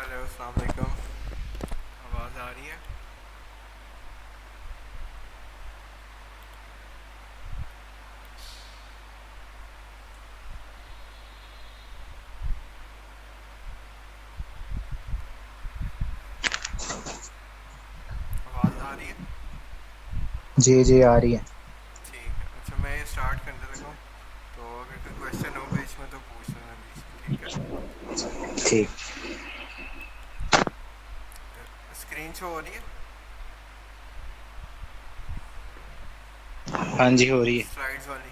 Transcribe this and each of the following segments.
Hello السلام علیکم. آواز آ رہی ہے؟ آواز آ رہی ہے؟ جی جی آ رہی ہے. ٹھیک ہے. اچھا میں یہ اسٹارٹ کرنے لگا ہوں تو اگر کوئی کویشچن ہو بیچ میں تو پوچھ لینا بیچ میں. ٹھیک ہے. ٹھیک. اسکرین شو ہو رہی ہے؟ ہاں جی ہو رہی ہے. سلائڈز والی.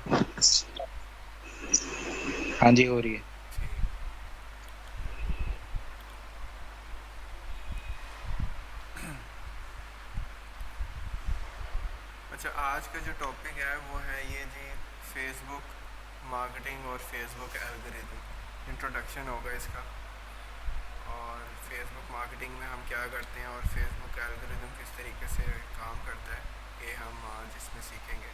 ہاں جی ہو رہی ہے. ٹھیک. اچھا آج کا جو ٹاپک ہے وہ ہے یہ جی فیس بک مارکیٹنگ اور فیس بک الگوریتھم. انٹروڈکشن ہوگا اس کا اور فیس بک مارکیٹنگ میں ہم کیا کرتے ہیں اور فیس بک الگوریتھم کس طریقے سے کام کرتا ہے یہ ہم آج اس میں سیکھیں گے.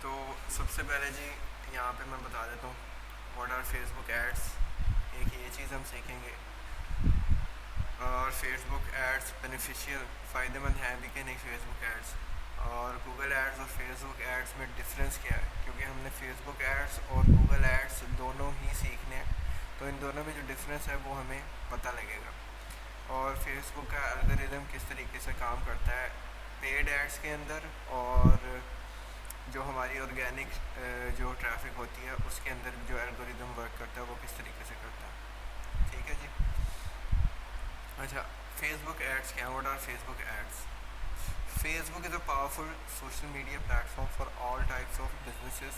تو سب سے پہلے جی یہاں پہ میں بتا دیتا ہوں what are Facebook ads. ایک یہ چیز ہم سیکھیں گے. اور فیس بک ایڈس بینیفیشیل فائدہ مند ہیں بھی کہ نہیں فیس بک ایڈس. اور گوگل ایڈس اور فیس بک ایڈس میں ڈفرینس کیا ہے کیونکہ ہم نے فیس بک ایڈس اور گوگل ایڈس دونوں ہی سیکھنے ہیں تو ان دونوں میں جو ڈفرینس ہے وہ ہمیں پتہ لگے گا. اور فیس بک کا الگوریتھم کس طریقے سے کام کرتا ہے پیڈ ایڈس کے اندر اور جو ہماری آرگینک جو ٹریفک ہوتی ہے اس کے اندر جو الگوریتھم ورک کرتا ہے وہ کس طریقے سے کرتا ہے. ٹھیک ہے جی. اچھا فیس بک ایڈس کیا ہیں what are Facebook ads. Facebook is a powerful social media platform for all types of businesses.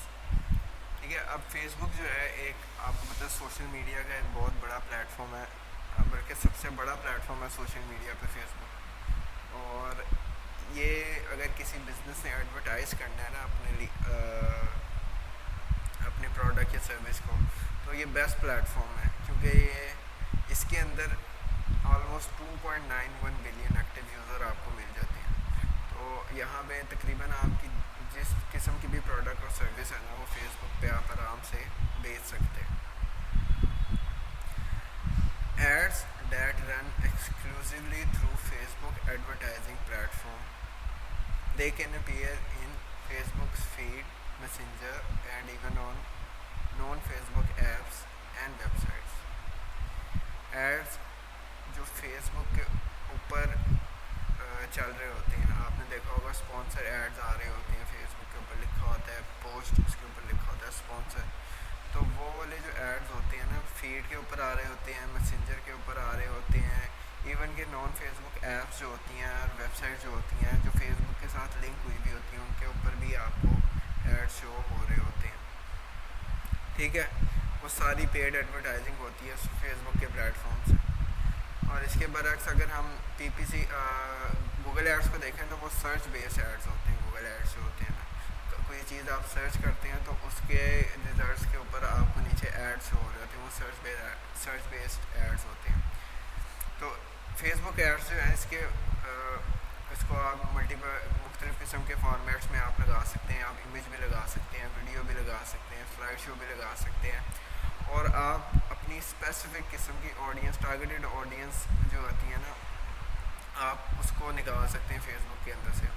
ٹھیک ہے. اب فیس بک جو ہے ایک آپ کو پتہ ہے سوشل میڈیا کا ایک بہت بڑا پلیٹفارم ہے بلکہ سب سے بڑا پلیٹفارم ہے سوشل میڈیا پہ فیس بک. اور یہ اگر کسی بزنس نے ایڈورٹائز کرنا ہے نا اپنے پروڈکٹ یا سروس کو تو یہ بیسٹ پلیٹفارم ہے کیونکہ یہ اس کے اندر آلموسٹ 2.91 بلین ایکٹیو یوزر آپ کو مل جاتے ہیں. تو یہاں پہ تقریباً آپ کی جس قسم کی بھی پروڈکٹ اور سروس ہے نا وہ فیس بک پہ آپ آرام سے بیچ سکتے ہیں. Ads that run exclusively through Facebook advertising platform. They can appear in Facebook's feed, Messenger, and even on non-Facebook apps and websites. Ads جو فیس بک کے اوپر چل رہے ہوتے ہیں آپ نے دیکھا ہوگا اسپانسر ایڈز آ رہے ہوتے ہیں فیس بک کے اوپر لکھا ہوتا ہے پوسٹ اس کے اوپر لکھا ہوتا ہے اسپانسر. تو وہ والے جو ایڈز ہوتے ہیں نا فیڈ کے اوپر آ رہے ہوتے ہیں میسنجر کے اوپر آ رہے ہوتے ہیں ایون کہ نان فیس بک ایپس جو ہوتی ہیں اور ویب سائٹ جو ہوتی ہیں جو فیس بک کے ساتھ لنک ہوئی بھی ہوتی ہیں ان کے اوپر بھی آپ کو ایڈ شو ہو رہے ہوتے ہیں. ٹھیک ہے. وہ ساری پیڈ ایڈورٹائزنگ ہوتی ہے فیس بک کے پلیٹ فارم سے. اور اس کے برعکس اگر ہم پی پی سی گوگل ایڈس کو دیکھیں تو وہ سرچ بیسڈ ایڈس ہوتے ہیں. گوگل ایڈس جو ہوتے ہیں نا کوئی چیز آپ سرچ کرتے ہیں تو اس کے ریزلٹس کے اوپر آپ کو نیچے ایڈس ہو رہے ہوتے ہیں وہ سرچ بیسڈ ایڈس ہوتے ہیں. تو فیس بک ایڈس جو ہیں اس کو آپ مختلف قسم کے فارمیٹس میں آپ لگا سکتے ہیں. آپ امیج بھی لگا سکتے ہیں ویڈیو بھی لگا سکتے ہیں سلائڈ شو بھی لگا سکتے ہیں اور آپ اپنی اسپیسیفک قسم کی آڈینس ٹارگیٹڈ آڈینس جو ہوتی ہے نا آپ اس کو نکال سکتے ہیں فیس بک کے اندر سے.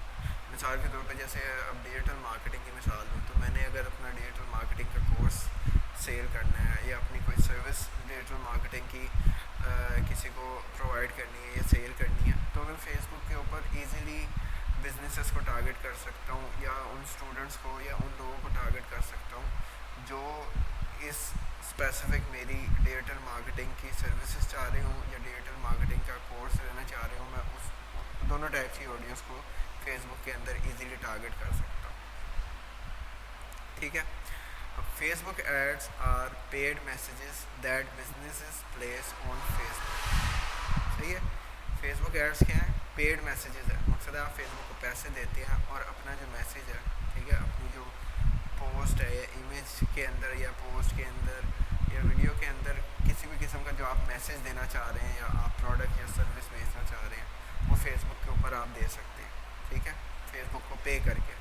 مثال کے طور پہ جیسے اب ڈیجیٹل مارکیٹنگ کی مثال دوں تو میں نے اگر اپنا ڈیجیٹل مارکیٹنگ کا کورس سیل کرنا ہے یا اپنی کوئی سروس ڈیجیٹل مارکیٹنگ کی کسی کو پرووائڈ کرنی ہے یا سیل کرنی ہے تو میں فیس بک کے اوپر ایزیلی بزنسز کو ٹارگیٹ کر سکتا ہوں یا ان اسٹوڈنٹس کو یا ان لوگوں کو ٹارگیٹ کر سکتا ہوں جو اس اسپیسیفک میری ڈیجیٹل مارکیٹنگ کی سروسز چاہ رہے ہوں یا ڈیجیٹل مارکیٹنگ کا کورس لینا چاہ رہے ہوں. میں اس دونوں ٹائپ کی آڈینس کو فیس بک کے اندر ایزیلی ٹارگیٹ کر سکتا ہوں. ٹھیک ہے. Facebook ads are paid messages that businesses place on Facebook. صحیح ہے. فیس بک ایڈس کیا ہیں پیڈ میسیجز ہے. مقصد ہے آپ فیس بک کو پیسے دیتے ہیں اور اپنا جو میسیج ہے ٹھیک ہے اپنی جو پوسٹ ہے یا امیج کے اندر یا پوسٹ کے اندر یا ویڈیو کے اندر کسی بھی قسم کا جو آپ میسیج دینا چاہ رہے ہیں یا آپ پروڈکٹ یا سروس بیچنا چاہ رہے ہیں وہ فیس بک کے اوپر آپ دے سکتے ہیں. ٹھیک ہے. فیس بک کو پے کر کے.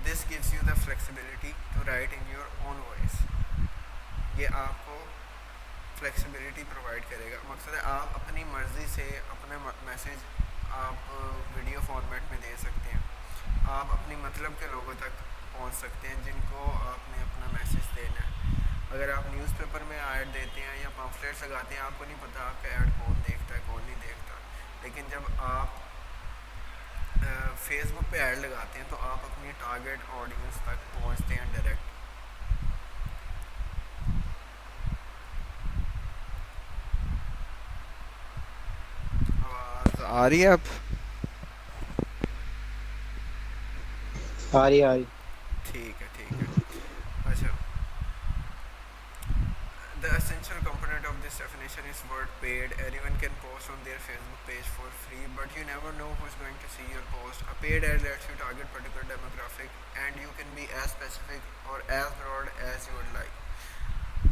This gives you the flexibility to write in your own voice. یہ آپ کو فلیکسیبلٹی پرووائڈ کرے گا. مقصد ہے آپ اپنی مرضی سے اپنے میسیج آپ ویڈیو فارمیٹ میں دے سکتے ہیں. آپ اپنی مطلب کے لوگوں تک پہنچ سکتے ہیں جن کو آپ نے اپنا میسیج دینا ہے. اگر آپ نیوز پیپر میں ایڈ دیتے ہیں یا پمفلیٹس لگاتے ہیں, آپ کو نہیں پتہ آپ کا ایڈ کون دیکھتا ہے کون نہیں دیکھتا. لیکن جب آپ فیس بک پہ ایڈ لگاتے ہیں تو آپ اپنی ٹارگیٹ آڈینس تک پہنچتے ہیں ڈائریکٹ. آواز آ رہی ہے آپ؟ آ رہی آ رہی. ٹھیک ہے ٹھیک ہے. اچھا, the essential component of this definition is word paid. Anyone can post on their Facebook page for free, but you never know who's going to see your post. A paid ad lets you target particular demographic, and you can be as specific or as broad as you would like.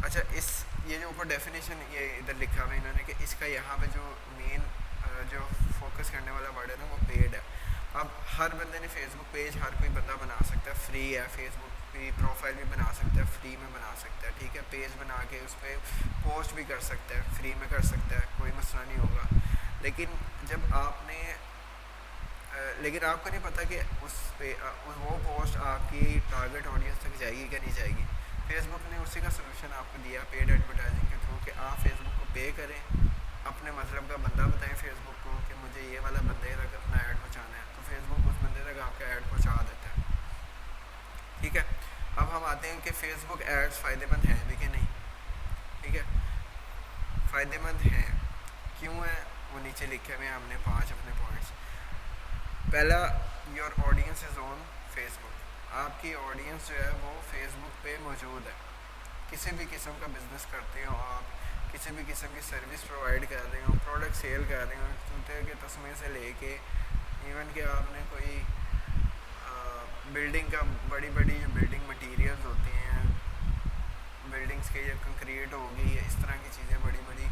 اچھا, اس یہ جو اوپر definition یہ ادھر لکھا ہوا ہے انہوں نے کہ اس کا یہاں پہ جو مین جو فوکس کرنے والا ورڈ ہے نا وہ پیڈ ہے. اب ہر بندے نے فیس بک پیج ہر کوئی بندہ بنا سکتا ہے, فری ہے. فیس بک کی پروفائل بھی بنا سکتا ہے, فری میں بنا سکتا ہے. ٹھیک ہے, پیج بنا کے اس پہ پوسٹ بھی کر سکتا ہے, فری میں کر سکتا ہے, کوئی مسئلہ نہیں ہوگا. لیکن جب آپ نے لیکن آپ کو نہیں پتہ کہ اس پہ وہ پوسٹ آپ کی ٹارگیٹ آڈینس تک جائے گی کہ نہیں جائے گی. فیس بک نے اسی کا سلوشن آپ کو دیا پیڈ ایڈورٹائزنگ کے تھرو کہ آپ فیس بک کو پے کریں, اپنے مطلب کا بندہ بتائیں فیس بک کو کہ مجھے یہ والا بندے تک اپنا ایڈ پہنچانا ہے, تو فیس بک اس بندے تک آپ کا ایڈ پہنچا دیتا ہے. ٹھیک ہے, اب ہم آتے ہیں کہ فیس بک ایڈس فائدے مند ہیں بھی کہ نہیں. ٹھیک ہے, فائدے مند ہیں. کیوں ہے وہ نیچے لکھے ہوئے ہیں ہم نے 5 اپنے پوائنٹس. پہلا, your audience is on Facebook. آپ کی آڈینس جو ہے وہ فیس بک پہ موجود ہے. کسی بھی قسم کا بزنس کرتے ہو آپ, کسی بھی قسم کی سروس پرووائڈ کر رہے ہو, پروڈکٹ سیل کر رہے ہو, جوتے کے تسمے سے لے کے ایون کہ آپ نے کوئی بلڈنگ کا بڑی بڑی جو بلڈنگ مٹیریلز ہوتے ہیں بلڈنگس کے, یا کنکریٹ ہوگی, یا اس طرح کی چیزیں بڑی بڑی,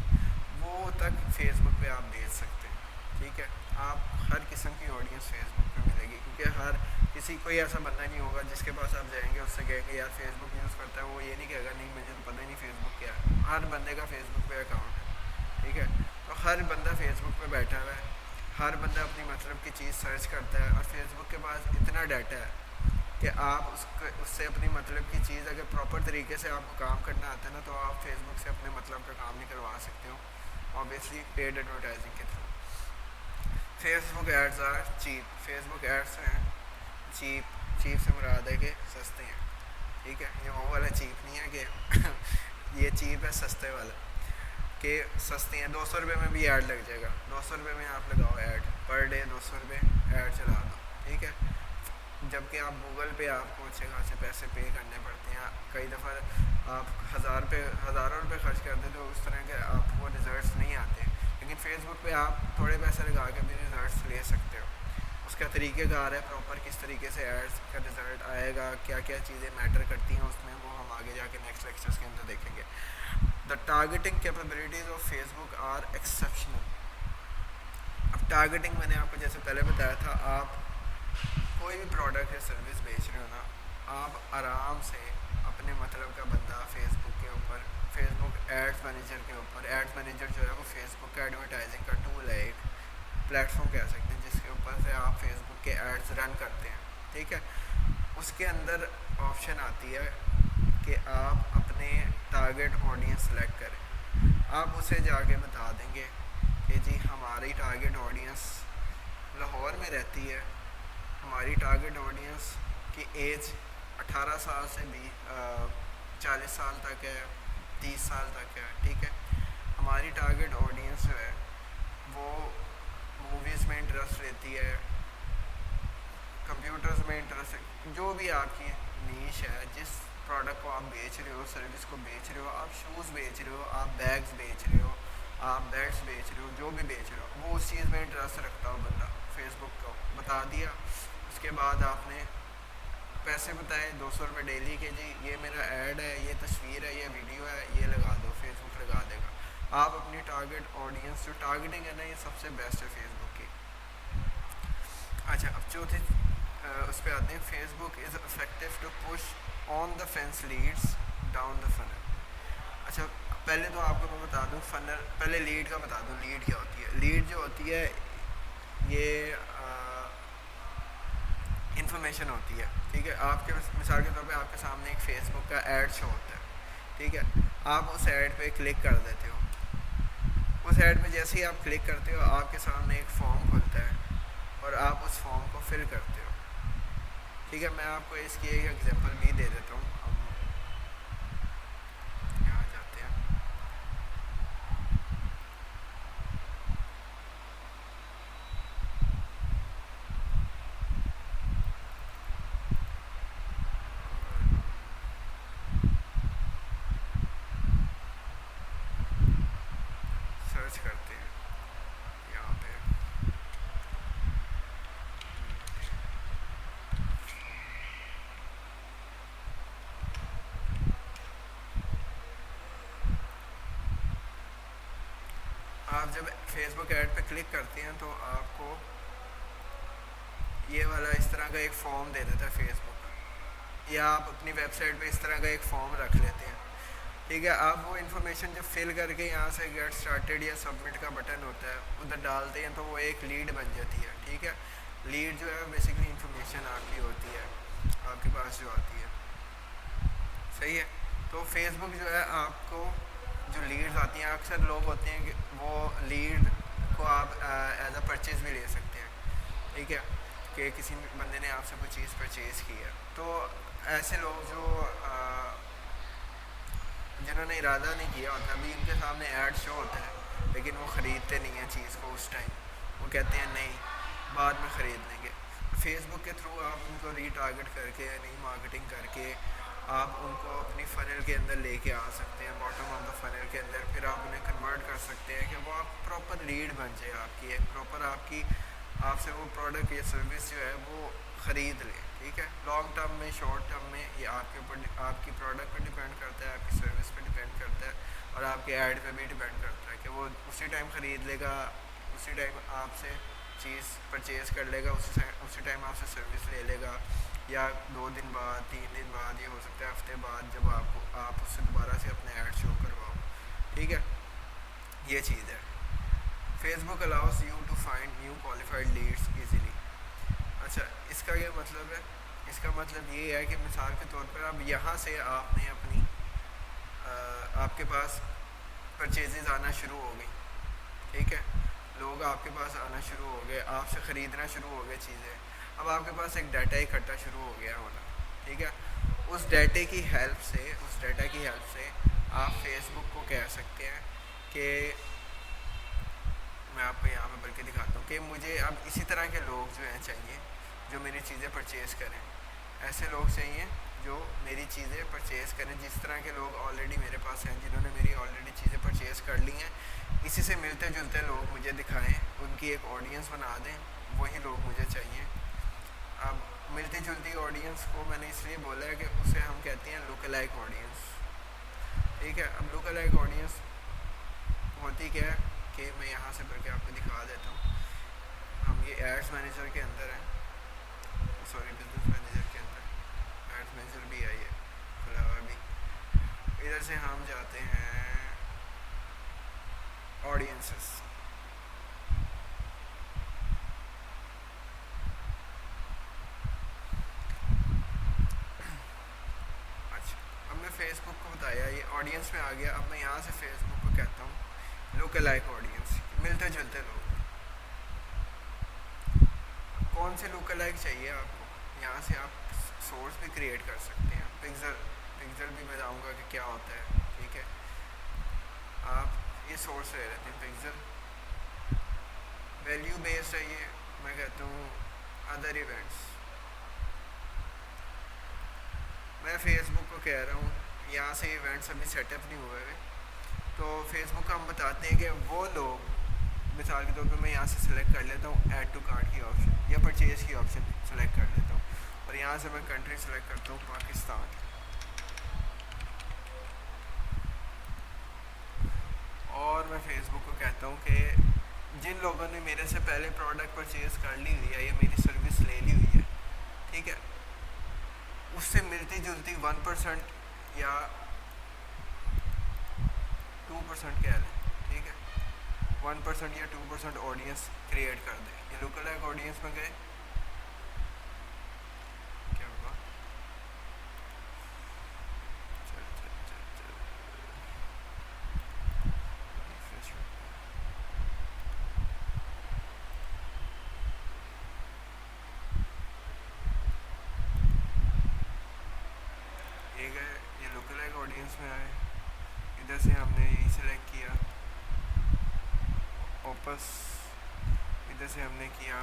وہ تک فیس بک پہ آپ بیچ سکتے ہیں. ٹھیک ہے, آپ ہر قسم کی آڈینس فیس بک پہ ملے گی, کیونکہ ہر کسی کوئی ایسا بندہ نہیں ہوگا جس کے پاس آپ جائیں گے اس سے کہیں گے یار فیس بک یوز کرتا ہے, وہ یہ نہیں کہے گا نہیں مجھے تو پتہ ہی نہیں فیس بک کیا ہے. ہر بندے کا فیس بک پہ اکاؤنٹ ہے. ٹھیک ہے, تو ہر بندہ فیس بک پہ بیٹھا ہوا ہے, ہر بندہ اپنی مطلب کی چیز سرچ کرتا ہے, اور فیس بک کے پاس اتنا ڈیٹا ہے کہ آپ اس سے اپنی مطلب کی چیز اگر پراپر طریقے سے آپ کو کام کرنا آتا ہے نا, تو آپ فیس بک سے اپنے مطلب کا کام نہیں کروا سکتے ہو, اوبیسلی پیڈ ایڈورٹائزنگ کے تھرو. Facebook ads are cheap. Facebook ads ہیں چیپ. چیپ سے مراد ہے کہ سستے ہیں. ٹھیک ہے, یہ وہ والا چیپ نہیں ہے کہ یہ چیپ ہے سستے والا, کہ سستے ہیں. 200 روپے میں بھی ایڈ لگ جائے گا. 200 روپے میں آپ لگاؤ ایڈ, پر ڈے 200 روپے ایڈ چلا دو. ٹھیک ہے, جب کہ آپ گوگل پہ آپ کو اچھے خاصے پیسے پے کرنے پڑتے ہیں. کئی دفعہ آپ ہزاروں روپے خرچ کر دیں تو اس طرح کے آپ کو ریزلٹس نہیں آتے. لیکن فیس بک پہ آپ تھوڑے پیسے لگا کے بھی ریزلٹس لے سکتے ہو. اس کا طریقہ کار ہے پراپر, کس طریقے سے ایڈس کا رزلٹ آئے گا, کیا کیا چیزیں میٹر کرتی ہیں اس میں, وہ ہم آگے جا کے نیکسٹ لیکچرز کے اندر دیکھیں گے. The targeting capabilities of Facebook are exceptional. اب ٹارگیٹنگ میں نے آپ کو جیسے پہلے بتایا تھا, آپ کوئی بھی پروڈکٹ یا سروس بیچ رہے ہو نا, آپ آرام سے اپنے مطلب کا بندہ فیس بک کے اوپر, فیس بک ایڈس مینیجر کے اوپر, ایڈس مینیجر جو ہے وہ فیس بک کا ایڈورٹائزنگ کا ٹول ہے, ایک پلیٹ فارم کہہ سکتے ہیں, جس کے اوپر سے آپ فیس بک کے ایڈس رن کرتے ہیں. ٹھیک ہے, اس کے اندر آپشن آتی ہے کہ آپ اپنے ٹارگیٹ آڈینس سلیکٹ کریں. آپ اسے جا کے بتا دیں گے کہ جی ہماری ٹارگیٹ آڈینس لاہور میں رہتی ہے, ہماری ٹارگیٹ آڈینس کی ایج 18 سال سے 40 سال تک ہے, 30 سال تک ہے. ٹھیک ہے, ہماری ٹارگیٹ آڈینس جو ہے وہ موویز میں انٹرسٹ لیتی ہے, کمپیوٹرز میں انٹرسٹ, جو بھی آپ کی نیش ہے, جس پروڈکٹ کو آپ بیچ رہے ہو, سروس کو بیچ رہے ہو, آپ شوز بیچ رہے ہو, آپ بیگز بیچ رہے ہو, آپ بیٹس بیچ رہے ہو, جو بھی بیچ رہے ہو, وہ اس چیز میں انٹرسٹ رکھتا ہو بندہ. فیس بک کو بتا دیا, اس کے بعد آپ نے پیسے بتائے 200 روپے ڈیلی کے, جی یہ میرا ایڈ ہے, یہ تصویر ہے, یہ ویڈیو ہے, یہ لگا دو. فیس بک لگا دے گا. آپ اپنی ٹارگیٹ آڈینس جو ٹارگیٹنگ ہے نا, یہ سب سے بیسٹ ہے فیس بک کی. اچھا, اب چوتھی اس پہ آتے ہیں. Facebook is effective to push on the fence leads down the funnel. اچھا پہلے تو آپ کو میں بتا دوں فنل، پہلے لیڈ کا بتا دوں لیڈ کیا ہوتی ہے. لیڈ جو ہوتی ہے یہ انفارمیشن ہوتی ہے. ٹھیک ہے، آپ کے مثال کے طور پہ آپ کے سامنے ایک فیس بک کا ایڈ شو ہوتا ہے. ٹھیک ہے، آپ اس ایڈ پہ کلک کر دیتے ہو. اس ایڈ پہ جیسے ہی آپ کلک کرتے ہو آپ کے سامنے ایک فارم کھلتا ہے اور آپ اس فارم کو فل کرتے ہو. ٹھیک ہے، میں آپ کو اس کی ایک ایگزامپل بھی دے دیتا ہوں. ہم یہاں جاتے ہیں. سرچ کرتے ہیں یہاں پہ. آپ جب فیس بک ایڈ پہ کلک کرتے ہیں تو آپ کو یہ والا اس طرح کا ایک فارم دے دیتا ہے فیس بک، یا آپ اپنی ویب سائٹ پہ اس طرح کا ایک فارم رکھ لیتے ہیں. ٹھیک ہے، آپ وہ انفارمیشن جب فل کر کے یہاں سے گیٹ اسٹارٹیڈ یا سبمٹ کا بٹن ہوتا ہے ادھر ڈالتے ہیں تو وہ ایک لیڈ بن جاتی ہے. ٹھیک ہے، لیڈ جو ہے بیسکلی انفارمیشن آپ کی ہوتی ہے آپ کے پاس جو آتی ہے. صحیح ہے، تو فیس بک جو ہے آپ کو جو لیڈز آتی ہیں اکثر لوگ ہوتے ہیں کہ وہ لیڈ کو آپ ایز اے پرچیز بھی لے سکتے ہیں. ٹھیک ہے، کہ کسی بندے نے آپ سے کوئی چیز پرچیز کی ہے تو ایسے لوگ جو جنہوں نے ارادہ نہیں کیا ہوتا ابھی ان کے سامنے ایڈ شو ہوتا ہے لیکن وہ خریدتے نہیں ہیں چیز کو اس ٹائم. وہ کہتے ہیں نہیں بعد میں خرید لیں گے. فیس بک کے تھرو آپ ان کو ری ٹارگیٹ کر کے نئی مارکیٹنگ کر کے آپ ان کو اپنی فنل کے اندر لے کے آ سکتے ہیں، باٹم آف دا فنل کے اندر. پھر آپ انہیں کنورٹ کر سکتے ہیں کہ وہ آپ پراپر لیڈ بن جائے آپ کی، ایک پراپر آپ کی آپ سے وہ پروڈکٹ یا سروس جو ہے وہ خرید لے. ٹھیک ہے، لانگ ٹرم میں شارٹ ٹرم میں یہ آپ کے اوپر آپ کی پروڈکٹ پہ ڈپینڈ کرتا ہے، آپ کی سروس پہ ڈپینڈ کرتا ہے اور آپ کے ایڈ پہ بھی ڈپینڈ کرتا ہے کہ وہ اسی ٹائم خرید لے گا، اسی ٹائم آپ سے چیز پرچیز کر لے گا، اسی ٹائم آپ سے سروس لے لے گا، یا 2 دن بعد 3 دن بعد یہ ہو سکتا ہے ہفتے بعد جب آپ اس سے دوبارہ سے اپنے ایڈ شو کرواؤ. ٹھیک ہے، یہ چیز ہے. Facebook allows you to find new qualified leads easily. اچھا اس کا کیا مطلب ہے؟ اس کا مطلب یہ ہے کہ مثال کے طور پر اب یہاں سے آپ نے اپنی آپ کے پاس پرچیزز آنا شروع ہو گئی. ٹھیک ہے، لوگ آپ کے پاس آنا شروع ہو گئے، آپ سے خریدنا شروع ہو گئے چیزیں. اب آپ کے پاس ایک ڈیٹا اکٹھا شروع ہو گیا ہونا. ٹھیک ہے، اس ڈیٹے کی ہیلپ سے آپ فیس بک کو کہہ سکتے ہیں کہ میں آپ کو یہاں پہ بلکہ دکھاتا ہوں کہ مجھے اب اسی طرح کے لوگ جو ہیں چاہیے جو میری چیزیں پرچیز کریں. ایسے لوگ چاہیے جو میری چیزیں پرچیز کریں، جس طرح کے لوگ آلریڈی میرے پاس ہیں جنہوں نے میری آلریڈی چیزیں پرچیز کر لی ہیں. اسی سے ملتے جلتے لوگ مجھے دکھائیں، ان کی ایک آڈینس بنا دیں، وہی لوگ مجھے چاہیے. اب ملتی جلتی آڈینس کو میں نے اس لیے بولا ہے کہ اسے ہم کہتے ہیں لوک لائک آڈینس. ٹھیک ہے، اب لوک لائک آڈینس ہوتی کیا ہے کہ میں یہاں سے بلکہ آپ کو دکھا دیتا ہوں. ہم یہ ایڈس مینیجر کے اندر ہیں، سوری بزنس مینیجر کے اندر ایڈس مینیجر بھی ہے یہ کھلا ہوا بھی. ادھر سے ہم جاتے ہیں آڈینسز. اچھا اب میں فیس بک کو بتایا یہ آڈینس میں آ گیا. اب میں یہاں سے فیس بک کو کہتا ہوں لوک لائک آڈینس، ملتے جلتے لوگ. کون سے لوک لائک چاہیے آپ کو؟ یہاں سے آپ سورس بھی کریٹ کر سکتے ہیں. پکسل بھی میں بتاؤں گا کہ کیا ہوتا ہے. ٹھیک ہے، آپ یہ سورس لے لیتے ہیں پکسل. ویلیو بیسڈ ہے یہ، میں کہتا ہوں ادر ایونٹس. میں فیس بک کو کہہ رہا ہوں یہاں سے ایونٹس ابھی سیٹ اپ نہیں ہوئے ہوئے، تو فیس بک ہم بتاتے ہیں کہ وہ لوگ مثال کے طور پہ میں یہاں سے سلیکٹ کر لیتا ہوں ایڈ ٹو کارٹ کی آپشن یا پرچیز کی آپشن سلیکٹ کر لیتا ہوں اور یہاں سے میں کنٹری سلیکٹ کرتا ہوں پاکستان. اور میں فیس بک کو کہتا ہوں کہ جن لوگوں نے میرے سے پہلے پروڈکٹ پرچیز کر لی ہوئی ہے یا میری سروس لے لی ہوئی ہے، ٹھیک ہے، اس سے ملتی جلتی 1% یا 2% کہہ لیں, ٹھیک ہے, 1% یا 2% آڈینس کریٹ کر دیں. یہ لوکل ایک آڈینس میں گئے, کیا ہوا, چل چل چل چل ریفریش. یہ گئے, یہ لوکل ایک آڈینس میں آئے, ادھر سے ہم نے یہی سلیکٹ کیا اوپس, ادھر سے ہم نے کیا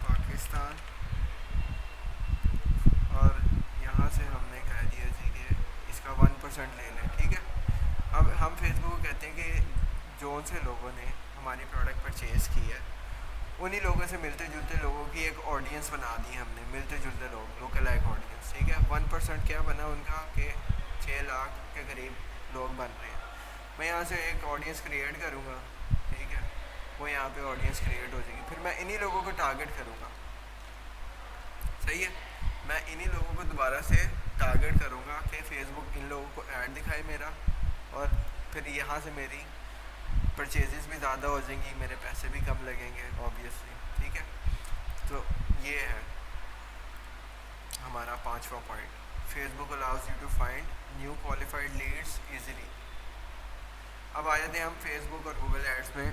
پاکستان, اور یہاں سے ہم نے کہہ دیا جی کہ اس کا 1% لے لیں, ٹھیک ہے. اب ہم فیس بک کو کہتے ہیں کہ جو سے لوگوں نے ہماری پروڈکٹ پرچیز کی ہے انہی لوگوں سے ملتے جلتے لوگوں کی ایک آڈینس بنا دی ہم نے, ملتے جلتے لوگ, لوکل ایک آڈینس, ٹھیک ہے. 1% کیا بنا ان کا کہ 6 لاکھ کے قریب لوگ بن رہے ہیں. میں یہاں سے ایک آڈینس کریٹ کروں گا, ٹھیک ہے, وہ یہاں پہ آڈینس کریٹ ہو جائے گی, پھر میں انہی لوگوں کو ٹارگیٹ کروں گا, صحیح ہے. میں انہی لوگوں کو دوبارہ سے ٹارگیٹ کروں گا کہ فیس بک ان لوگوں کو ایڈ دکھائے میرا, اور پھر یہاں سے میری پرچیزز بھی زیادہ ہو جائیں گی, میرے پیسے بھی کم لگیں گے اوبیسلی, ٹھیک ہے. تو یہ ہے ہمارا 5واں point, Facebook allows you to find new qualified leads easily. اب آ جاتے ہیں ہم فیس بک اور گوگل ایڈس میں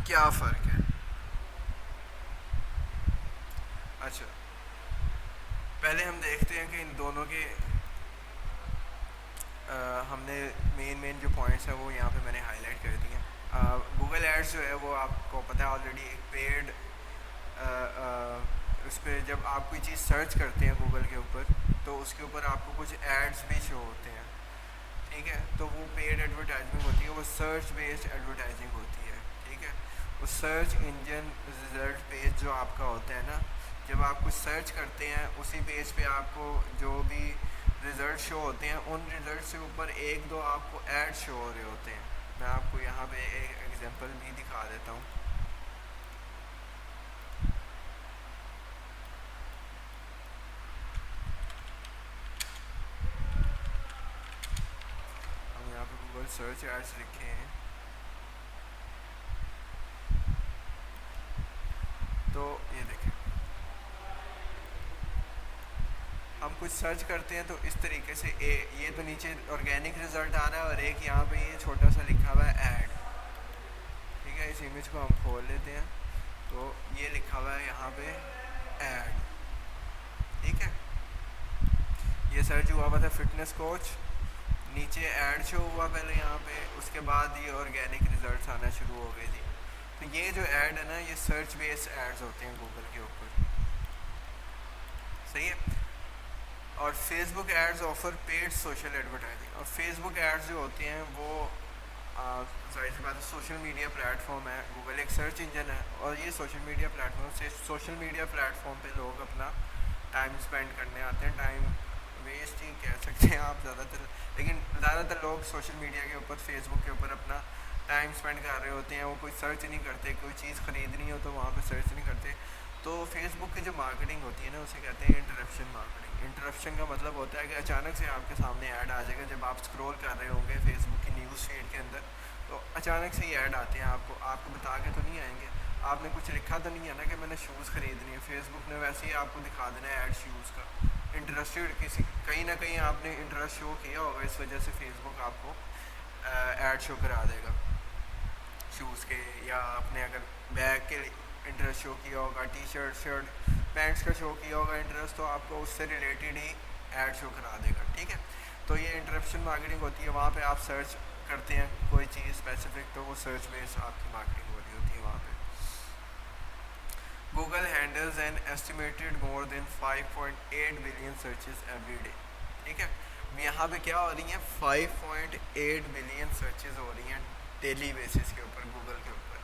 کیا فرق ہے. اچھا, پہلے ہم دیکھتے ہیں کہ ان دونوں کے ہم نے مین جو پوائنٹس ہیں وہ یہاں پہ میں نے ہائی لائٹ کر دی ہیں. گوگل ایڈس جو ہے وہ آپ کو پتہ ہے آلریڈی ایک پیڈ, اس پہ جب آپ کوئی چیز سرچ کرتے ہیں گوگل کے اوپر تو اس کے اوپر آپ کو کچھ ایڈس بھی شو ہوتے ہیں, ٹھیک ہے. تو وہ پیڈ ایڈورٹائزمنٹ ہوتی ہے, وہ سرچ بیسڈ ایڈورٹائزنگ ہوتی ہے, ٹھیک ہے. وہ سرچ انجن ریزلٹ پیج جو آپ کا ہوتا ہے نا, جب آپ کچھ سرچ کرتے ہیں اسی پیج پہ آپ کو جو بھی ریزلٹ شو ہوتے ہیں ان ریزلٹ سے اوپر ایک دو آپ کو ایڈ شو ہو رہے ہوتے ہیں. میں آپ کو یہاں پہ ایک ایگزامپل بھی دکھا دیتا ہوں. ہم یہاں پہ گوگل سرچ ایڈس لکھے ہیں, تو یہ دیکھیں ہم کچھ سرچ کرتے ہیں تو اس طریقے سے یہ تو نیچے آرگینک رزلٹ آ رہا ہے اور ایک یہاں پہ یہ چھوٹا سا لکھا ہوا ہے ایڈ, ٹھیک ہے. اس امیج کو ہم کھول لیتے ہیں تو یہ لکھا ہوا ہے یہاں پہ ایڈ, ٹھیک ہے. یہ سرچ ہوا ہوا تھا فٹنس کوچ, نیچے ایڈ شو ہوا پہلے یہاں پہ, اس کے بعد یہ آرگینک ریزلٹس آنا شروع ہو گئے جی. تو یہ جو ایڈ ہے نا یہ سرچ بیس ایڈز ہوتے ہیں گوگل کے اوپر, صحیح ہے. اور Facebook ads offer paid social advertising, اور فیس بک ایڈز جو ہوتے ہیں وہ ظاہر سی بات ہے سوشل میڈیا پلیٹ فارم ہے, گوگل ایک سرچ انجن ہے, اور یہ سوشل میڈیا پلیٹ فارم سے سوشل میڈیا پلیٹ فارم پہ لوگ اپنا ٹائم اسپینڈ کرنے آتے ہیں, ٹائم ویسٹ ہی کہہ سکتے ہیں آپ زیادہ تر, لیکن زیادہ تر لوگ سوشل میڈیا کے اوپر فیس بک کے اوپر اپنا ٹائم اسپینڈ کر رہے ہوتے ہیں. وہ کوئی سرچ نہیں کرتے, کوئی چیز خریدنی ہو تو وہاں پہ سرچ نہیں کرتے. تو فیس بک کی جو مارکیٹنگ ہوتی ہے نا اسے کہتے ہیں انٹرپشن مارکیٹنگ. انٹرپشن کا مطلب ہوتا ہے کہ اچانک سے آپ کے سامنے ایڈ آ جائے گا, جب آپ اسکرول کر رہے ہوں گے فیس بک کی نیوز فیڈ کے اندر تو اچانک سے یہ ایڈ آتے ہیں, آپ کو بتا کے تو نہیں آئیں گے, آپ نے کچھ لکھا تو نہیں ہے نا کہ میں نے شوز خریدنی ہے, فیس بک نے ویسے ہی آپ کو دکھا دینا ہے ایڈ شوز کا. انٹرسٹیڈ کسی کہیں نہ کہیں آپ نے انٹرسٹ شو کیا ہوگا, اس وجہ سے فیس بک آپ کو ایڈ شو کرا دے گا شوز کے, یا آپ نے اگر بیگ کے انٹرسٹ شو کیا ہوگا, ٹی شرٹ پینٹس کا شو کیا ہوگا انٹرسٹ, تو آپ کو اس سے ریلیٹڈ ہی ایڈ شو کرا دے گا, ٹھیک ہے. تو یہ انٹرپشن مارکیٹنگ ہوتی ہے, وہاں پہ آپ سرچ کرتے ہیں کوئی چیز اسپیسیفک تو وہ سرچ بیس آپ کی مارکیٹنگ ہو رہی ہوتی ہے وہاں پہ. گوگل ہینڈلز این ایسٹیمیٹڈ مور دین 5.8 بلین سرچز ایوری ڈے, ٹھیک ہے. یہاں پہ کیا ہو رہی ہیں 5.8 بلین سرچز ہو رہی ہیں ڈیلی بیسس کے اوپر گوگل کے اوپر,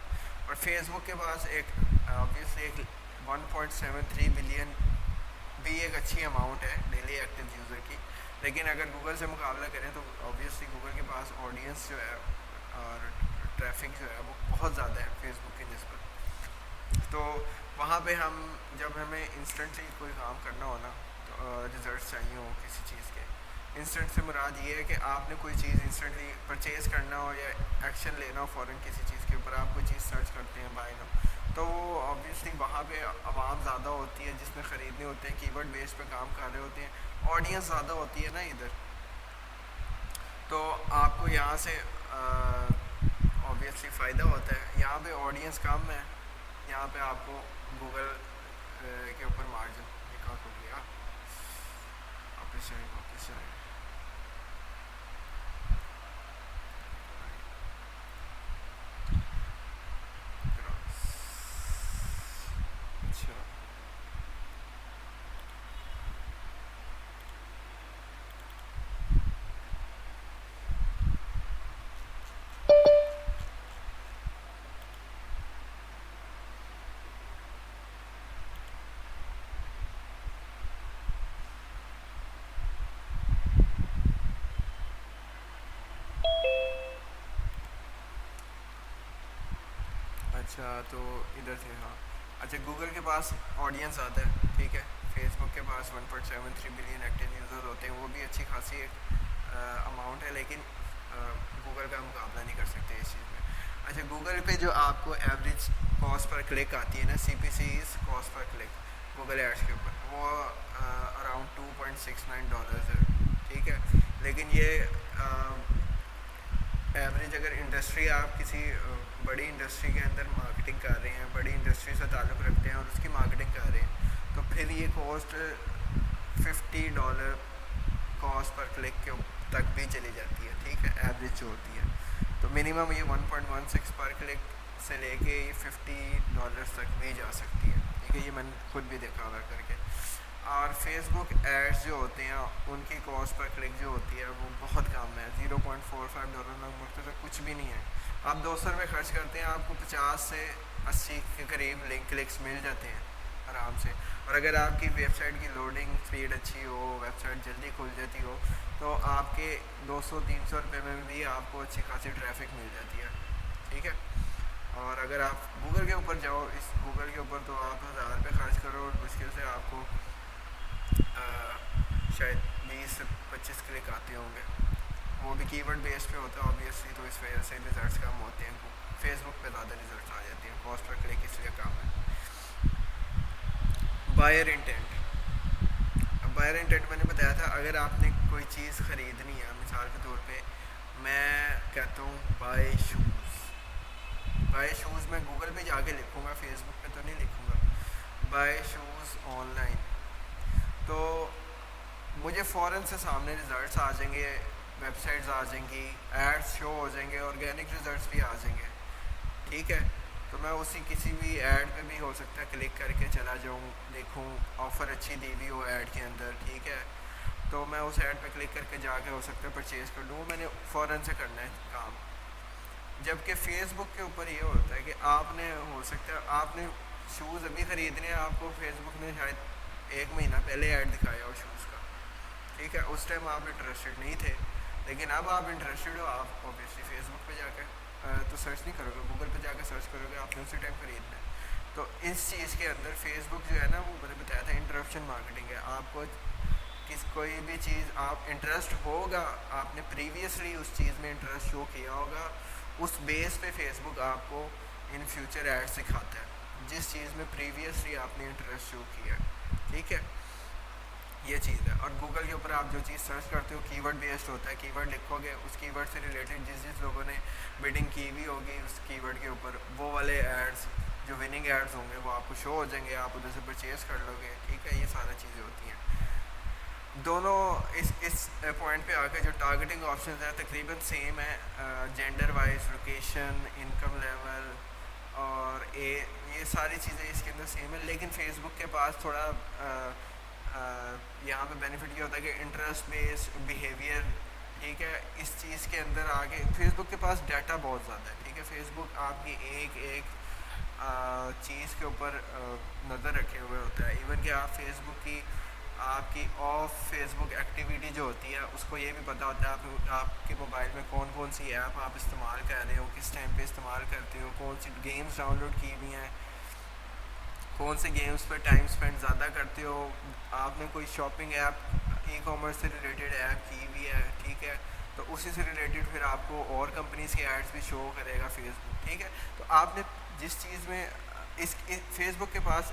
اور فیس بک کے پاس ایک آبویسلی ایک 1.73 بلین بھی ایک اچھی اماؤنٹ ہے ڈیلی ایکٹیو یوزر کی, لیکن اگر گوگل سے مقابلہ کریں تو آبویسلی گوگل کے پاس آڈینس جو ہے اور ٹریفک جو ہے وہ بہت زیادہ ہے فیس بک کی نسبت. تو وہاں پہ ہم جب ہمیں انسٹنٹلی کوئی کام کرنا ہو نا, تو ریزلٹس چاہیے ہوں کسی چیز کے, انسٹنٹ سے مراد یہ ہے کہ آپ نے کوئی چیز انسٹنٹلی پرچیز کرنا ہو یا ایکشن لینا ہو فوراً کسی چیز کے اوپر، آپ کوئی چیز سرچ کرتے ہیں بائی نو، تو وہ آبویسلی وہاں پہ عوام زیادہ ہوتی ہے جس میں خریدنے ہوتے ہیں، کی ورڈ بیس پہ کام کر رہے ہوتے ہیں، آڈینس زیادہ ہوتی ہے نا ادھر، تو آپ کو یہاں سے آبویسلی فائدہ ہوتا ہے. یہاں پہ آڈینس کم ہے، یہاں پہ آپ کو گوگل کے اوپر مارجن نکاح ہو گیا. واپس آئیں واپس آئیں. اچھا اچھا تو ادھر سے ہاں. اچھا گوگل کے پاس آڈینس آتا ہے، ٹھیک ہے، فیس بک کے پاس 1.73 بلین ایکٹیو یوزر ہوتے ہیں، وہ بھی اچھی خاصی ایک اماؤنٹ ہے، لیکن گوگل کا مقابلہ نہیں کر سکتے اس چیز میں. اچھا گوگل پہ جو آپ کو ایوریج کاسٹ پر کلک آتی ہے نا، C P Cs cost per click Google ads کے اوپر، وہ اراؤنڈ $2.69 ہے، ٹھیک ہے. لیکن یہ ایوریج اگر انڈسٹری آپ کسی بڑی انڈسٹری کے اندر مارکیٹنگ کر رہے ہیں، بڑی انڈسٹری سے تعلق رکھتے ہیں اور اس کی مارکیٹنگ کر رہے ہیں، تو پھر یہ کاسٹ $50 کاسٹ پر کلک کے تک بھی چلی جاتی ہے، ٹھیک ہے، ایوریج جو ہوتی ہے. تو منیمم یہ 1.16 پر کلک سے لے کے یہ $50 تک بھی جا سکتی ہے، ٹھیک ہے، یہ میں نے خود بھی دیکھا ہوا کر کے. اور فیس بک ایڈس جو ہوتے ہیں ان کی کاسٹ پر کلک جو ہوتی ہے وہ بہت کم ہے، $0.45 مختصر کچھ بھی نہیں ہے. آپ $200 خرچ کرتے ہیں، آپ کو 50 سے 80 کے قریب لنک کلکس مل جاتے ہیں آرام سے. اور اگر آپ کی ویب سائٹ کی لوڈنگ اسپیڈ اچھی ہو، ویب سائٹ جلدی کھل جاتی ہو، تو آپ کے 200-300 میں بھی آپ کو اچھی خاصی ٹریفک مل جاتی ہے، ٹھیک ہے. اور اگر آپ گوگل کے اوپر جاؤ، اس گوگل کے اوپر تو آپ $1000 خرچ کرو اور مشکل سے آپ کو شاید 20 سے 25 کلک آتے ہوں گے. وہ بھی کی ورڈ بیس پہ ہوتا ہے آبویسلی، تو اس وجہ سے ریزلٹس کم ہوتے ہیں. فیس بک پہ زیادہ ریزلٹس آ جاتے ہیں، کاسٹ پر کلک اس لیے کم ہے. بائر انٹینٹ، بائر انٹینٹ میں نے بتایا تھا، اگر آپ نے کوئی چیز خریدنی ہے، مثال کے طور پہ میں کہتا ہوں بائی شوز، بائی شوز میں گوگل پہ جا کے لکھوں گا، فیس بک پہ تو نہیں لکھوں گا، بائی شوز آن لائن، تو مجھے فوراً سے سامنے ریزلٹس آ جائیں گے، ویب سائٹس آ جائیں گی، ایڈس شو ہو جائیں گے، آرگینک ریزلٹس بھی آ جائیں گے، ٹھیک ہے. تو میں اسی کسی بھی ایڈ پہ بھی ہو سکتا ہے کلک کر کے چلا جاؤں، دیکھوں آفر اچھی دی ہوئی ہو ایڈ کے اندر، ٹھیک ہے، تو میں اس ایڈ پہ کلک کر کے جا کے ہو سکتا ہے پرچیز کر لوں. وہ میں نے فوراً سے کرنا ہے کام. جبکہ فیس بک کے اوپر یہ ہوتا ہے کہ آپ نے ہو سکتا ہے آپ نے شوز ابھی خریدنے ہیں، آپ کو فیس بک نے شاید 1 مہینہ پہلے ایڈ دکھایا ہو شوز کا، ٹھیک ہے، اس ٹائم آپ انٹرسٹڈ نہیں تھے، لیکن اب آپ انٹرسٹڈ ہو، آپ اوبیسلی فیس بک پہ جا کے تو سرچ نہیں کرو گے، گوگل پہ جا کے سرچ کرو گے، آپ نے اسی ٹائم خریدنا ہے. تو اس چیز کے اندر فیس بک جو ہے نا، وہ میں نے بتایا تھا انٹرپشن مارکیٹنگ ہے. آپ کو کوئی بھی چیز آپ انٹرسٹ ہوگا، آپ نے پریویسلی اس چیز میں انٹرسٹ شو کیا ہوگا، اس بیس پہ فیس بک آپ کو ان فیوچر ایڈ سکھاتا ہے جس چیز میں پریویسلی آپ نے انٹرسٹ شو کیا ہے، ٹھیک ہے، یہ چیز ہے. اور گوگل کے اوپر آپ جو چیز سرچ کرتے ہو کی ورڈ بیسڈ ہوتا ہے، کی ورڈ لکھو گے، اس کی ورڈ سے ریلیٹڈ جس لوگوں نے بڈنگ کی ہوئی ہوگی اس کی ورڈ کے اوپر، وہ والے ایڈس جو وننگ ایڈس ہوں گے وہ آپ کو شو ہو جائیں گے، آپ ادھر سے پرچیز کر لو گے، ٹھیک ہے. یہ سارا چیزیں ہوتی ہیں. دونوں اس پوائنٹ پہ آ کے جو ٹارگیٹنگ آپشنز ہیں تقریباً سیم ہے، gender wise, location, income level اور یہ ساری چیزیں اس کے اندر سیم ہے. لیکن فیس بک کے پاس تھوڑا یہاں پہ بینیفٹ یہ ہوتا ہے کہ انٹرسٹ بیسڈ بیہیویئر، ٹھیک ہے، اس چیز کے اندر آگے فیس بک کے پاس ڈیٹا بہت زیادہ ہے، ٹھیک ہے. فیس بک آپ کی ایک ایک چیز کے اوپر نظر رکھے ہوئے ہوتا ہے. ایون کہ آپ فیس بک کی آپ کی آف فیس بک ایکٹیویٹی جو ہوتی ہے اس کو یہ بھی پتہ ہوتا ہے آپ کے موبائل میں کون کون سی ایپ آپ استعمال کر رہے ہو، کس ٹائم پہ استعمال کرتے ہو، کون سی گیمز ڈاؤن لوڈ کی ہوئی ہیں، کون سے گیمز پہ ٹائم اسپینڈ زیادہ کرتے ہو، آپ نے کوئی شاپنگ ایپ ای کامرس سے ریلیٹڈ ایپ کی ہوئی ہے, ٹھیک ہے, تو اسی سے ریلیٹڈ پھر آپ کو اور کمپنیز کے ایڈس بھی شو کرے گا فیس بک, ٹھیک ہے. تو آپ نے جس چیز میں اس فیس بک کے پاس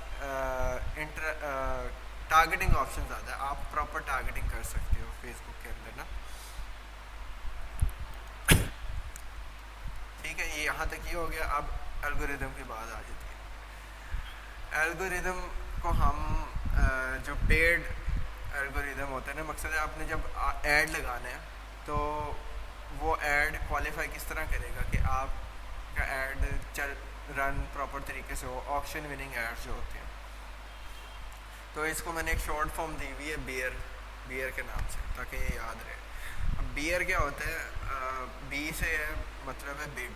ٹارگیٹنگ آپشن زیادہ ہے, آپ پراپر ٹارگیٹنگ کر سکتے ہو فیس بک کے اندر نا, ٹھیک ہے. یہ یہاں تک یہ ہو گیا. اب الگوریدم کی بات آ جاتی ہے. الگوریدم کو ہم جو پیڈ الگوریدم ہوتا ہے نا, مقصد ہے آپ نے جب ایڈ لگانا ہے تو وہ ایڈ کوالیفائی کس طرح کرے گا کہ آپ کا ایڈ رن پراپر طریقے سے ہو, آپشن وننگ ایڈ جو ہوتے ہیں. تو اس کو میں نے ایک شارٹ فارم دی ہوئی ہے بیئر کے نام سے, تاکہ یہ یاد رہے. اب بیئر کیا ہوتا ہے, بی سے مطلب ہے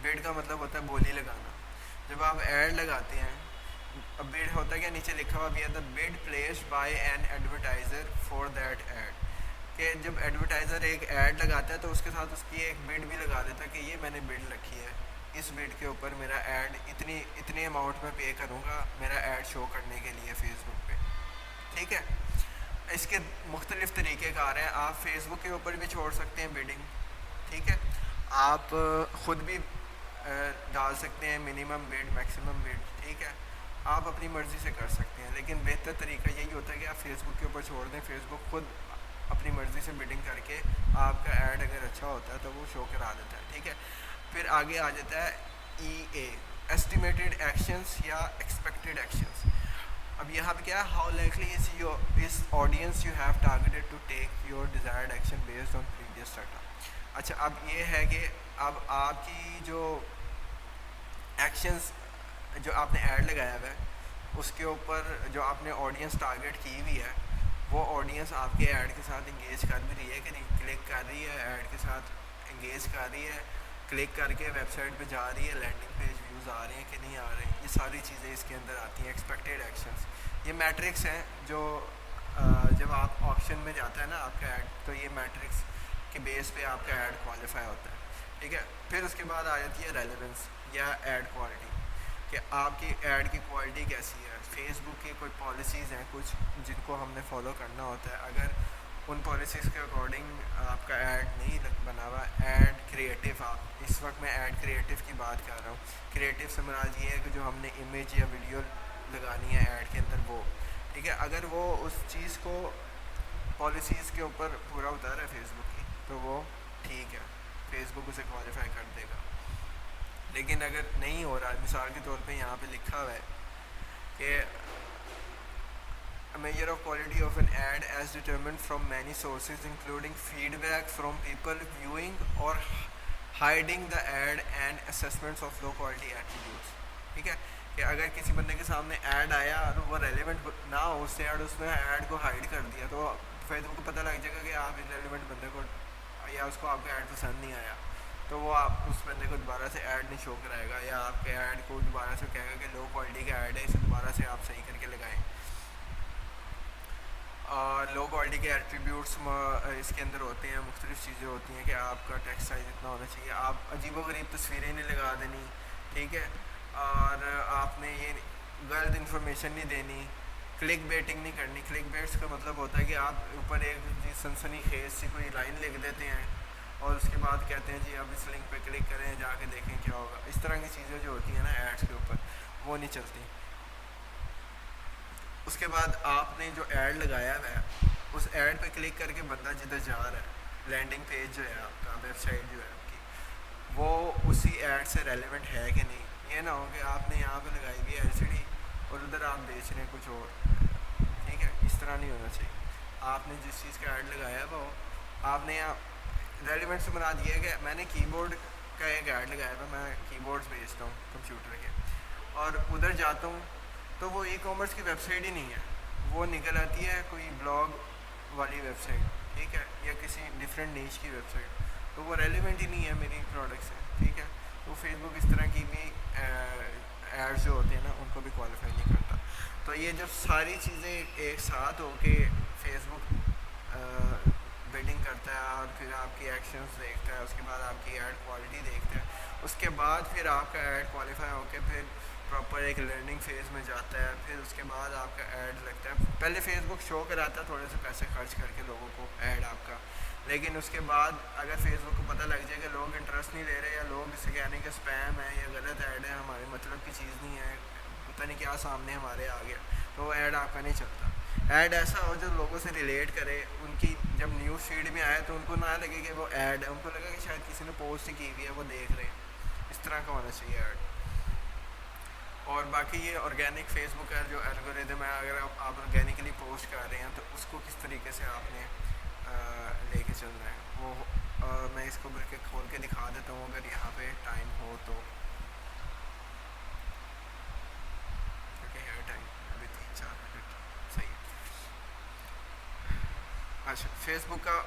بیڈ کا مطلب ہوتا ہے بولی لگانا. جب آپ ایڈ لگاتے ہیں, اب بیڈ ہوتا ہے کیا, نیچے لکھا ہوا بھی ہے the bid placed by an advertiser for that ad, کہ جب ایڈورٹائزر ایک ایڈ لگاتا ہے تو اس کے ساتھ اس کی ایک بڈ بھی لگا دیتا ہے کہ یہ میں نے بڈ رکھی ہے, اس بڈ کے اوپر میرا ایڈ اتنے اماؤنٹ میں پے کروں گا میرا ایڈ شو کرنے کے لیے فیس بک پہ, ٹھیک ہے. اس کے مختلف طریقے کار ہیں, آپ فیس بک کے اوپر بھی چھوڑ سکتے ہیں بیڈنگ, ٹھیک ہے. آپ خود بھی ڈال سکتے ہیں منیمم بیڈ میکسیمم بیڈ, ٹھیک ہے. آپ اپنی مرضی سے کر سکتے ہیں, لیکن بہتر طریقہ یہی ہوتا ہے کہ آپ فیس بک کے اوپر چھوڑ دیں, فیس بک خود اپنی مرضی سے بیڈنگ کر کے آپ کا ایڈ اگر اچھا ہوتا ہے تو وہ شو کرا دیتا ہے, ٹھیک ہے. پھر آگے آ جاتا ہے ای اے, ایسٹیمیٹڈ ایکشنس یا ایکسپیکٹڈ ایکشنس. اب یہاں پہ کیا ہے, how likely is audience you have targeted to take your desired action based on previous data. اچھا, اب یہ ہے کہ اب آپ کی جو ایکشنز جو آپ نے ایڈ لگایا ہوا ہے اس کے اوپر جو آپ نے آڈینس ٹارگیٹ کی ہوئی ہے, وہ آڈینس آپ کے ایڈ کے ساتھ انگیج کر بھی رہی ہے کہ نہیں, کلک کر رہی ہے ایڈ کے ساتھ, انگیج کر رہی ہے, کلک کر کے ویب سائٹ پہ جا رہی ہے, لینڈنگ پیج ویوز آ رہے ہیں کہ نہیں آ رہے ہیں. یہ ساری چیزیں اس کے اندر آتی ہیں. ایکسپیکٹیڈ ایکشنس, یہ میٹرکس ہیں جو جب آپ آپشن میں جاتا ہے نا آپ کا ایڈ, تو یہ میٹرکس کے بیس پہ آپ کا ایڈ کوالیفائی ہوتا ہے, ٹھیک ہے. پھر اس کے بعد آ جاتی ہے ریلیونس یا ایڈ کوالٹی, کہ آپ کی ایڈ کی کوالٹی کیسی ہے. فیس بک کی کوئی پالیسیز ہیں کچھ جن کو ہم نے فالو کرنا ہوتا ہے, اگر ان پالیسیز کے اکارڈنگ آپ کا ایڈ نہیں بنا ہوا. ایڈ کریٹو, آپ اس وقت میں ایڈ کریٹو کی بات کر رہا ہوں. کریٹو سے مراد یہ ہے کہ جو ہم نے امیج یا ویڈیو لگانی ہے ایڈ کے اندر وہ, ٹھیک ہے. اگر وہ اس چیز کو پالیسیز کے اوپر پورا اتارا ہے فیس بک کی تو وہ ٹھیک ہے, فیس بک اسے کوالیفائی کر دے گا. لیکن اگر نہیں ہو رہا, مثال کے طور پہ یہاں پہ لکھا ہوا ہے کہ measure of quality of an ad as determined from many sources including feedback from people viewing or hiding the ad and assessments of low quality attributes, ٹھیک ہے. کہ اگر کسی بندے کے سامنے ایڈ آیا اور وہ ریلیونٹ نہ ہو, اس ایڈ اس نے ایڈ کو ہائڈ کر دیا, تو فیس بک کو پتہ لگ جائے گا کہ آپ ریلیونٹ بندے کو یا اس کو آپ کا ایڈ پسند نہیں آیا, تو وہ آپ اس بندے کو دوبارہ سے ایڈ نہیں شو کرائے گا, یا آپ کے ایڈ کو دوبارہ سے کہے گا کہ لو کوالٹی کا ایڈ ہے, اسے دوبارہ سے آپ صحیح کر کے لگائیں. اور لو کوالٹی کے ایٹریبیوٹس اس کے اندر ہوتے ہیں, مختلف چیزیں ہوتی ہیں کہ آپ کا ٹیکسٹ سائز اتنا ہونا چاہیے, آپ عجیب و غریب تصویریں نہیں لگا دینی, ٹھیک ہے. اور آپ نے یہ غلط انفارمیشن نہیں دینی, کلک بیٹنگ نہیں کرنی. کلک بیٹس کا مطلب ہوتا ہے کہ آپ اوپر ایک سنسنی خیز سی کوئی لائن لکھ دیتے ہیں اور اس کے بعد کہتے ہیں جی اب اس لنک پہ کلک کریں, جا کے دیکھیں کیا ہوگا. اس طرح کی چیزیں جو ہوتی ہیں نا ایڈس کے اوپر, وہ نہیں چلتی. اس کے بعد آپ نے جو ایڈ لگایا ہوا ہے اس ایڈ پہ کلک کر کے بندہ جدھر جا رہا ہے, لینڈنگ پیج جو ہے آپ کا, ویب سائٹ جو ہے آپ کی, وہ اسی ایڈ سے ریلیونٹ ہے کہ نہیں. یہ نہ ہو کہ آپ نے یہاں پہ لگائی ہوئی ہے ایل سی ڈی اور ادھر آپ بیچ رہے ہیں کچھ اور, ٹھیک ہے. اس طرح نہیں ہونا چاہیے. آپ نے جس چیز کا ایڈ لگایا وہ آپ نے یہاں ریلیونٹ سے مراد یہ ہے کہ میں نے کی بورڈ کا ایک ایڈ لگایا تھا, میں کی بورڈز بیچتا ہوں کمپیوٹر کے, اور ادھر جاتا ہوں تو وہ ای کامرس کی ویب سائٹ ہی نہیں ہے, وہ نکل آتی ہے کوئی بلاگ والی ویب سائٹ, ٹھیک ہے, یا کسی ڈفرینٹ نیچ کی ویب سائٹ, تو وہ ریلیونٹ ہی نہیں ہے میری پروڈکٹ سے, ٹھیک ہے. تو فیس بک اس طرح کی بھی ایڈز جو ہوتے ہیں نا ان کو بھی کوالیفائی نہیں کرتا. تو یہ جب ساری چیزیں ایک ساتھ ہو کے فیس بک بیڈنگ کرتا ہے اور پھر آپ کی ایکشنز دیکھتا ہے, اس کے بعد آپ کی ایڈ کوالٹی دیکھتا ہے, اس کے بعد پھر آپ کا ایڈ کوالیفائی ہو کے پھر پراپر ایک لرننگ فیز میں جاتا ہے. پھر اس کے بعد آپ کا ایڈ لگتا ہے. پہلے فیس بک شو کراتا ہے تھوڑے سے پیسے خرچ کر کے لوگوں کو ایڈ آپ کا, لیکن اس کے بعد اگر فیس بک کو پتہ لگ جائے کہ لوگ انٹرسٹ نہیں لے رہے یا لوگ اسے کہنے کہ اسپیم ہے یا غلط ایڈ ہے, ہمارے مطلب کی چیز نہیں ہے, پتہ نہیں کیا سامنے ہمارے آ گیا, تو وہ ایڈ آپ کا نہیں چلتا. ایڈ ایسا ہو جو لوگوں سے ریلیٹ کرے, ان کی جب نیوز فیڈ میں آئے تو ان کو نہ لگے کہ وہ ایڈ ہے, ان کو لگے کہ شاید کسی نے پوسٹ کی ہوئی ہے وہ دیکھ رہے ہیں. اس طرح کا ہونا چاہیے ایڈ. اور باقی یہ آرگینک فیس بک ہے جو الگوریدم ہے, اگر آپ آرگینکلی پوسٹ کر رہے ہیں تو اس کو کس طریقے سے آپ نے لے کے چلنا ہے, وہ میں اس کو بلکہ کھول کے دکھا دیتا ہوں اگر یہاں پہ ٹائم ہو تو. ہے ٹائم ابھی 3-4 منٹ, صحیح ہے. اچھا, فیس بک کا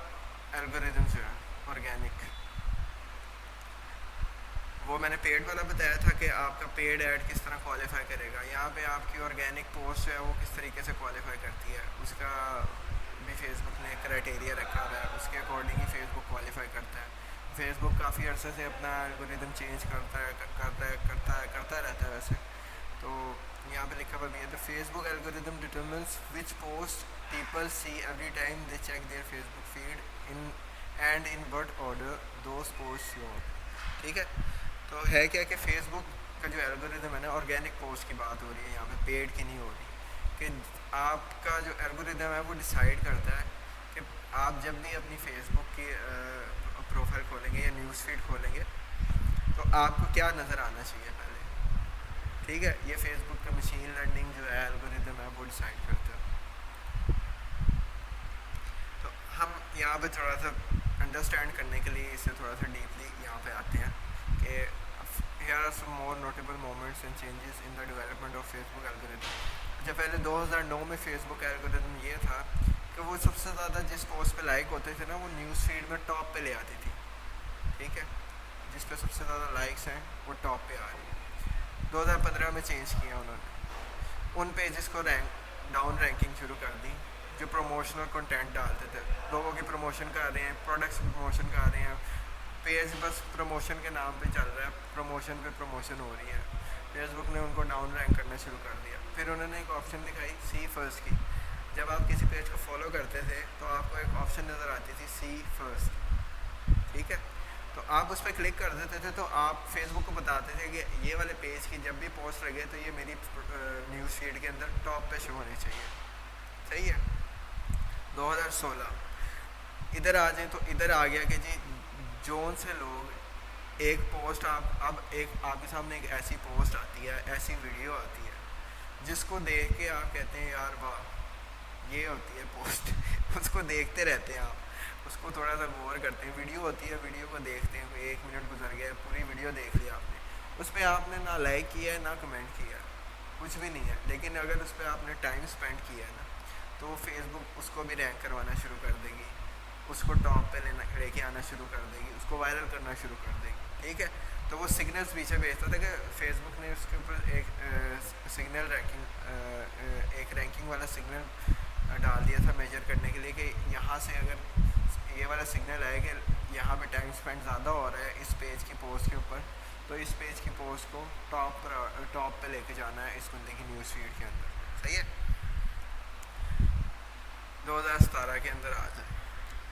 الگوریدم جو ہے آرگینک, وہ میں نے پیڈ والا بتایا تھا کہ آپ کا پیڈ ایڈ کس طرح کوالیفائی کرے گا. یہاں پہ آپ کی آرگینک پوسٹ ہے وہ کس طریقے سے کوالیفائی کرتی ہے, اس کا بھی فیس بک نے کرائٹیریا رکھا ہوا ہے, اس کے اکارڈنگ ہی فیس بک کوالیفائی کرتا ہے. فیس بک کافی عرصے سے اپنا الگوریدم چینج کرتا رہتا ہے ویسے. تو یہاں پہ لکھا ہوا بھی ہے تو Facebook algorithm determines which post people see every time they check their Facebook feed in and in what order those post your. ٹھیک ہے, تو ہے کیا کہ فیس بک کا جو الگوریدم ہے نا, آرگینک پوسٹ کی بات ہو رہی ہے یہاں پہ, پیڈ کی نہیں ہو رہی. کہ آپ کا جو الگوریدم ہے وہ ڈیسائیڈ کرتا ہے کہ آپ جب بھی اپنی فیس بک کی پروفائل کھولیں گے یا نیوز فیڈ کھولیں گے تو آپ کو کیا نظر آنا چاہیے پہلے. ٹھیک ہے, یہ فیس بک کا مشین لرننگ جو ہے الگوریدم ہے وہ ڈیسائیڈ کرتا ہے. تو ہم یہاں پہ تھوڑا سا انڈرسٹینڈ کرنے کے لیے اسے تھوڑا سا ڈیپلی یہاں پہ آتے ہیں کہ here are some more notable moments and changes in the development of Facebook algorithm. اچھا, پہلے 2009 میں فیس بک الگوریدم یہ تھا کہ وہ سب سے زیادہ جس پوسٹ پہ لائک ہوتے تھے نا وہ نیوز فیڈ میں ٹاپ پہ لے آتی تھی. ٹھیک ہے, جس پہ سب سے زیادہ لائکس ہیں وہ ٹاپ پہ آ رہی ہیں. 2015 میں چینج کیا انہوں نے, ان پیجز کو ڈاؤن رینکنگ شروع کر دی جو پروموشنل کنٹینٹ ڈالتے تھے. لوگوں کی پروموشن کر رہے ہیں, پروڈکٹس کی پروموشن کر رہے ہیں, پیج بس پروموشن کے نام پہ چل رہا ہے, پروموشن پہ پروموشن ہو رہی ہے. فیس بک نے ان کو ڈاؤن رینک کرنا شروع کر دیا. پھر انہوں نے ایک آپشن دکھائی سی فرسٹ کی. جب آپ کسی پیج کو فالو کرتے تھے تو آپ کو ایک آپشن نظر آتی تھی سی فرسٹ. ٹھیک ہے, تو آپ اس پہ کلک کر دیتے تھے تو آپ فیس بک کو بتاتے تھے کہ یہ والے پیج کی جب بھی پوسٹ لگے تو یہ میری نیوز فیڈ کے اندر ٹاپ پہ شو ہونی چاہیے. صحیح ہے. 2016 ادھر آ جائیں تو ادھر آ گیا کہ جی جون سے لوگ ایک پوسٹ اب ایک آپ کے سامنے ایک ایسی پوسٹ آتی ہے, ایسی ویڈیو آتی ہے جس کو دیکھ کے آپ کہتے ہیں یار واہ یہ ہوتی ہے پوسٹ. اس کو دیکھتے رہتے ہیں آپ, اس کو تھوڑا سا غور کرتے ہیں. ویڈیو ہوتی ہے, ویڈیو کو دیکھتے ہیں, 1 منٹ گزر گیا, پوری ویڈیو دیکھ لی آپ نے, اس پہ آپ نے نہ لائک کیا ہے نہ کمنٹ کیا ہے, کچھ بھی نہیں ہے, لیکن اگر اس پہ آپ نے ٹائم اسپینڈ کیا ہے نا تو فیس بک اس کو بھی رینک کروانا شروع کر دے گی, اس کو ٹاپ پہ لے کے آنا شروع کر دے گی, اس کو وائرل کرنا شروع کر دے گی. ٹھیک ہے, تو وہ سگنلز پیچھے بھیجتا تھا کہ فیس بک نے اس کے اوپر ایک سگنل ایک رینکنگ والا سگنل ڈال دیا تھا میجر کرنے کے لیے کہ یہاں سے اگر یہ والا سگنل آئے کہ یہاں پہ ٹائم اسپینڈ زیادہ ہو رہا ہے اس پیج کی پوسٹ کے اوپر, تو اس پیج کی پوسٹ کو ٹاپ پہ لے کے جانا ہے اس بندے کی نیوز فیڈ کے اندر. صحیح ہے. 2017 کے اندر آ جائے,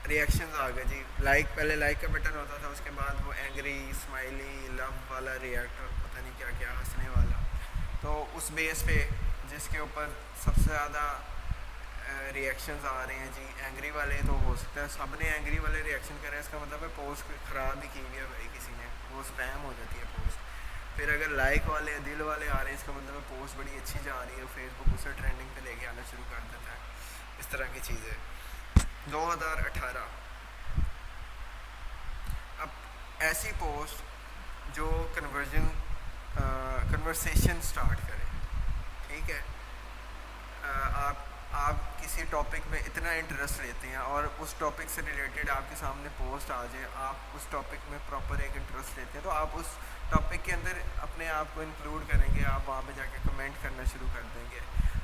ریئیکشنز آ گئے جی. لائک, پہلے لائک کا بٹن ہوتا تھا, اس کے بعد وہ اینگری, اسمائلی, لو والا ریئیکٹ اور پتہ نہیں کیا کیا ہنسنے والا. تو اس بیس پہ جس کے اوپر سب سے زیادہ ریئیکشنز آ رہے ہیں جی اینگری والے, تو ہو سکتا ہے سب نے اینگری والے ریئیکشن کرے, اس کا مطلب ہے پوسٹ خراب ہی کی ہوئی ہے بھائی کسی نے, وہ اسپیم ہو جاتی ہے پوسٹ. پھر اگر لائک والے, دل والے آ رہے ہیں, اس کا مطلب ہے پوسٹ بڑی اچھی جا رہی ہے, فیس بک اسے ٹرینڈنگ پہ لے کے آنا شروع کر دیتا ہے. اس طرح کی چیزیں. 2018 اب ایسی پوسٹ جو کنورسیشن سٹارٹ کرے. ٹھیک ہے, آپ کسی ٹاپک میں اتنا انٹرسٹ لیتے ہیں اور اس ٹاپک سے ریلیٹڈ آپ کے سامنے پوسٹ آ جائے, آپ اس ٹاپک میں پراپر ایک انٹرسٹ لیتے ہیں تو آپ اس ٹاپک کے اندر اپنے آپ کو انکلوڈ کریں گے, آپ وہاں پہ جا کے کمنٹ کرنا شروع کر دیں گے.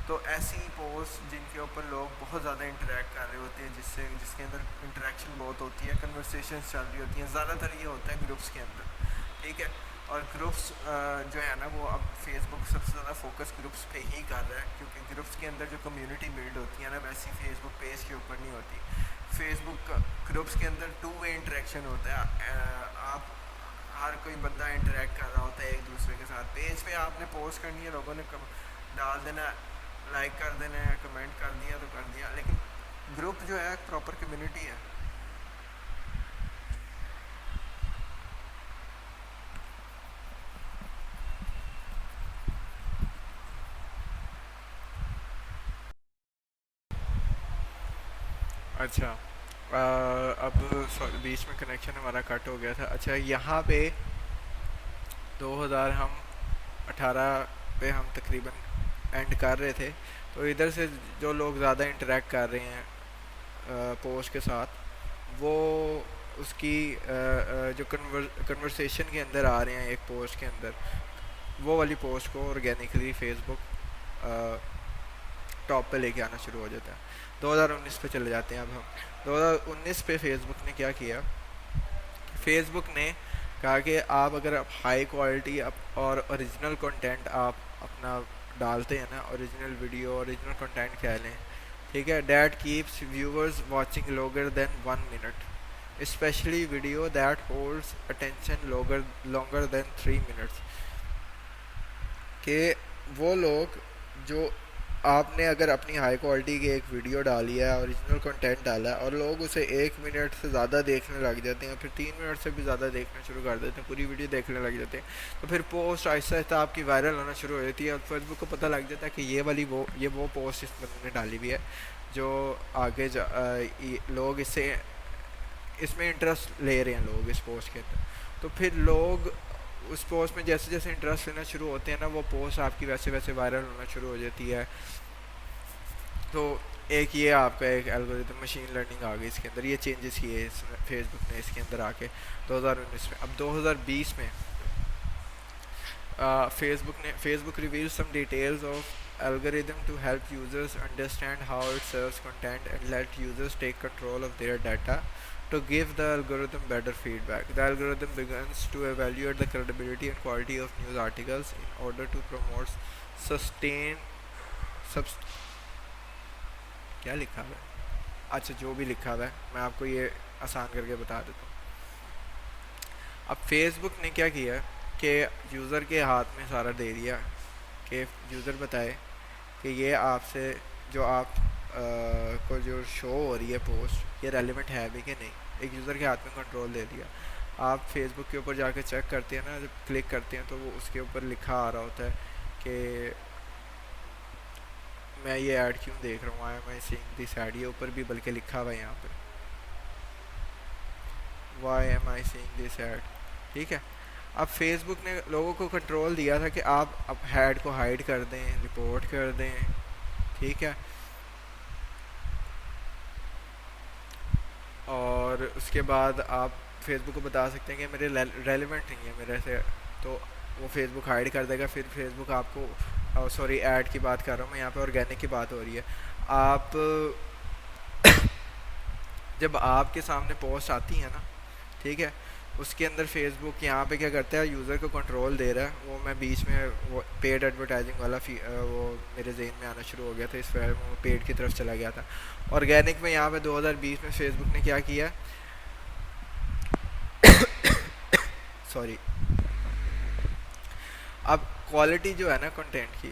تو ایسی پوسٹ جن کے اوپر لوگ بہت زیادہ انٹریکٹ کر رہے ہوتے ہیں, جس کے اندر انٹریکشن بہت ہوتی ہے, کنورسیشنز چل رہی ہوتی ہیں, زیادہ تر یہ ہوتا ہے گروپس کے اندر. ٹھیک ہے, اور گروپس جو ہے نا وہ اب فیس بک سب سے زیادہ فوکس گروپس پہ ہی کر رہا ہے، کیونکہ گروپس کے اندر جو کمیونٹی بلڈ ہوتی ہے نا ویسی فیس بک پیج کے اوپر نہیں ہوتی. فیس بک گروپس کے اندر ٹو وے انٹریکشن ہوتا ہے، آپ ہر کوئی بندہ انٹریکٹ کر رہا ہوتا ہے ایک دوسرے کے ساتھ. پیج پہ آپ نے پوسٹ کرنی ہے، لوگوں نے ڈال دینا، لائک کر دینا ہے، کمنٹ کر دیا تو کر دیا. لیکن گروپ جو ہے پراپر کمیونٹی ہے. اچھا اب بیچ میں کنیکشن ہمارا کٹ ہو گیا تھا. اچھا یہاں پہ 2018 پہ ہم تقریباً اینڈ کر رہے تھے، تو ادھر سے جو لوگ زیادہ انٹریکٹ کر رہے ہیں پوسٹ کے ساتھ، وہ اس کی جو کنورسیشن کے اندر آ رہے ہیں ایک پوسٹ کے اندر، وہ والی پوسٹ کو آرگینکلی فیس بک ٹاپ پہ لے کے آنا شروع ہو جاتا ہے. 2019 پہ چلے جاتے ہیں اب ہم. 2019 پہ فیس بک نے کیا کیا؟ فیس بک نے کہا کہ آپ اگر ہائی کوالٹی اور اوریجنل کنٹینٹ آپ اپنا ڈالتے ہیں نا، اوریجنل ویڈیو، اوریجنل کنٹینٹ کہہ لیں، ٹھیک ہے، that keeps viewers watching longer than 1 minute, especially video that holds attention longer than 3 minutes. کہ وہ لوگ جو آپ نے اگر اپنی ہائی کوالٹی کی ایک ویڈیو ڈالی ہے، اوریجنل کنٹینٹ ڈالا ہے، اور لوگ اسے 1 منٹ سے زیادہ دیکھنے لگ جاتے ہیں، پھر 3 منٹ سے بھی زیادہ دیکھنا شروع کر دیتے ہیں، پوری ویڈیو دیکھنے لگ جاتے ہیں، تو پھر پوسٹ آہستہ آہستہ آپ کی وائرل ہونا شروع ہو جاتی ہے. اور فیس بک کو پتہ لگ جاتا ہے کہ یہ وہ پوسٹ اس بندے نے ڈالی ہوئی ہے جو آگے لوگ اس میں انٹرسٹ لے رہے ہیں لوگ اس پوسٹ کے اندر. تو پھر لوگ اس پوسٹ میں جیسے جیسے انٹرسٹ لینا شروع ہوتے ہیں نا، وہ پوسٹ آپ کی ویسے ویسے وائرل ہونا شروع ہو جاتی ہے. تو ایک یہ آپ کا ایک الگوریتم مشین لرننگ آ گئی اس کے اندر، یہ چینجز کیے فیس بک نے اس کے اندر آ کے 2019 میں. اب 2020 میں Facebook reveal some details of algorithm to help users understand how it serves content and let users take control of their data to give the algorithm better feedback. The algorithm begins to evaluate the credibility and quality of news articles in order to promote sustain sub کیا لکھا ہوا ہے، اچھا جو بھی لکھا ہوا ہے میں آپ کو یہ آسان کر کے بتا دیتا ہوں. اب فیس بک نے کیا کیا کہ یوزر کے ہاتھ میں سارا دے دیا کہ یوزر بتائے کہ یہ آپ سے جو آپ کو جو شو ہو رہی ہے پوسٹ، یہ ریلیونٹ ہے بھی کہ نہیں. ایک یوزر کے ہاتھ میں کنٹرول دے دیا. آپ فیس بک کے اوپر جا کے چیک کرتے ہیں نا، جب کلک کرتے ہیں تو وہ اس کے اوپر لکھا آ رہا ہوتا ہے کہ میں یہ ایڈ کیوں دیکھ رہا ہوں، I am I saying this add. یہ اوپر بھی بلکہ لکھا ہوا ہے یہاں پہ، وائی ایم آئی سینگ دس ایڈ، ٹھیک ہے. اب فیس بک نے لوگوں کو کنٹرول دیا تھا کہ آپ اب ایڈ کو ہائڈ کر دیں، رپورٹ کر دیں، ٹھیک ہے. اور اس کے بعد آپ فیس بک کو بتا سکتے ہیں کہ میرے ریلیونٹ نہیں ہے میرے سے، تو وہ فیس بک ہائڈ کر دے گا. پھر فیس بک آپ کو سوری ایڈ کی بات کر رہا ہوں میں یہاں پہ، آرگینک کی بات ہو رہی ہے. آپ جب آپ کے سامنے پوسٹ آتی ہے نا، ٹھیک ہے، اس کے اندر فیس بک یہاں پہ کیا کرتا ہے، یوزر کو کنٹرول دے رہا ہے. وہ میں بیچ میں وہ پیڈ ایڈورٹائزنگ والا وہ میرے ذہن میں آنا شروع ہو گیا تھا، اس وجہ وہ پیڈ کی طرف چلا گیا تھا. آرگینک میں یہاں پہ 2020 میں فیس بک نے کیا کیا، سوری، اب کوالٹی جو ہے نا کنٹینٹ کی،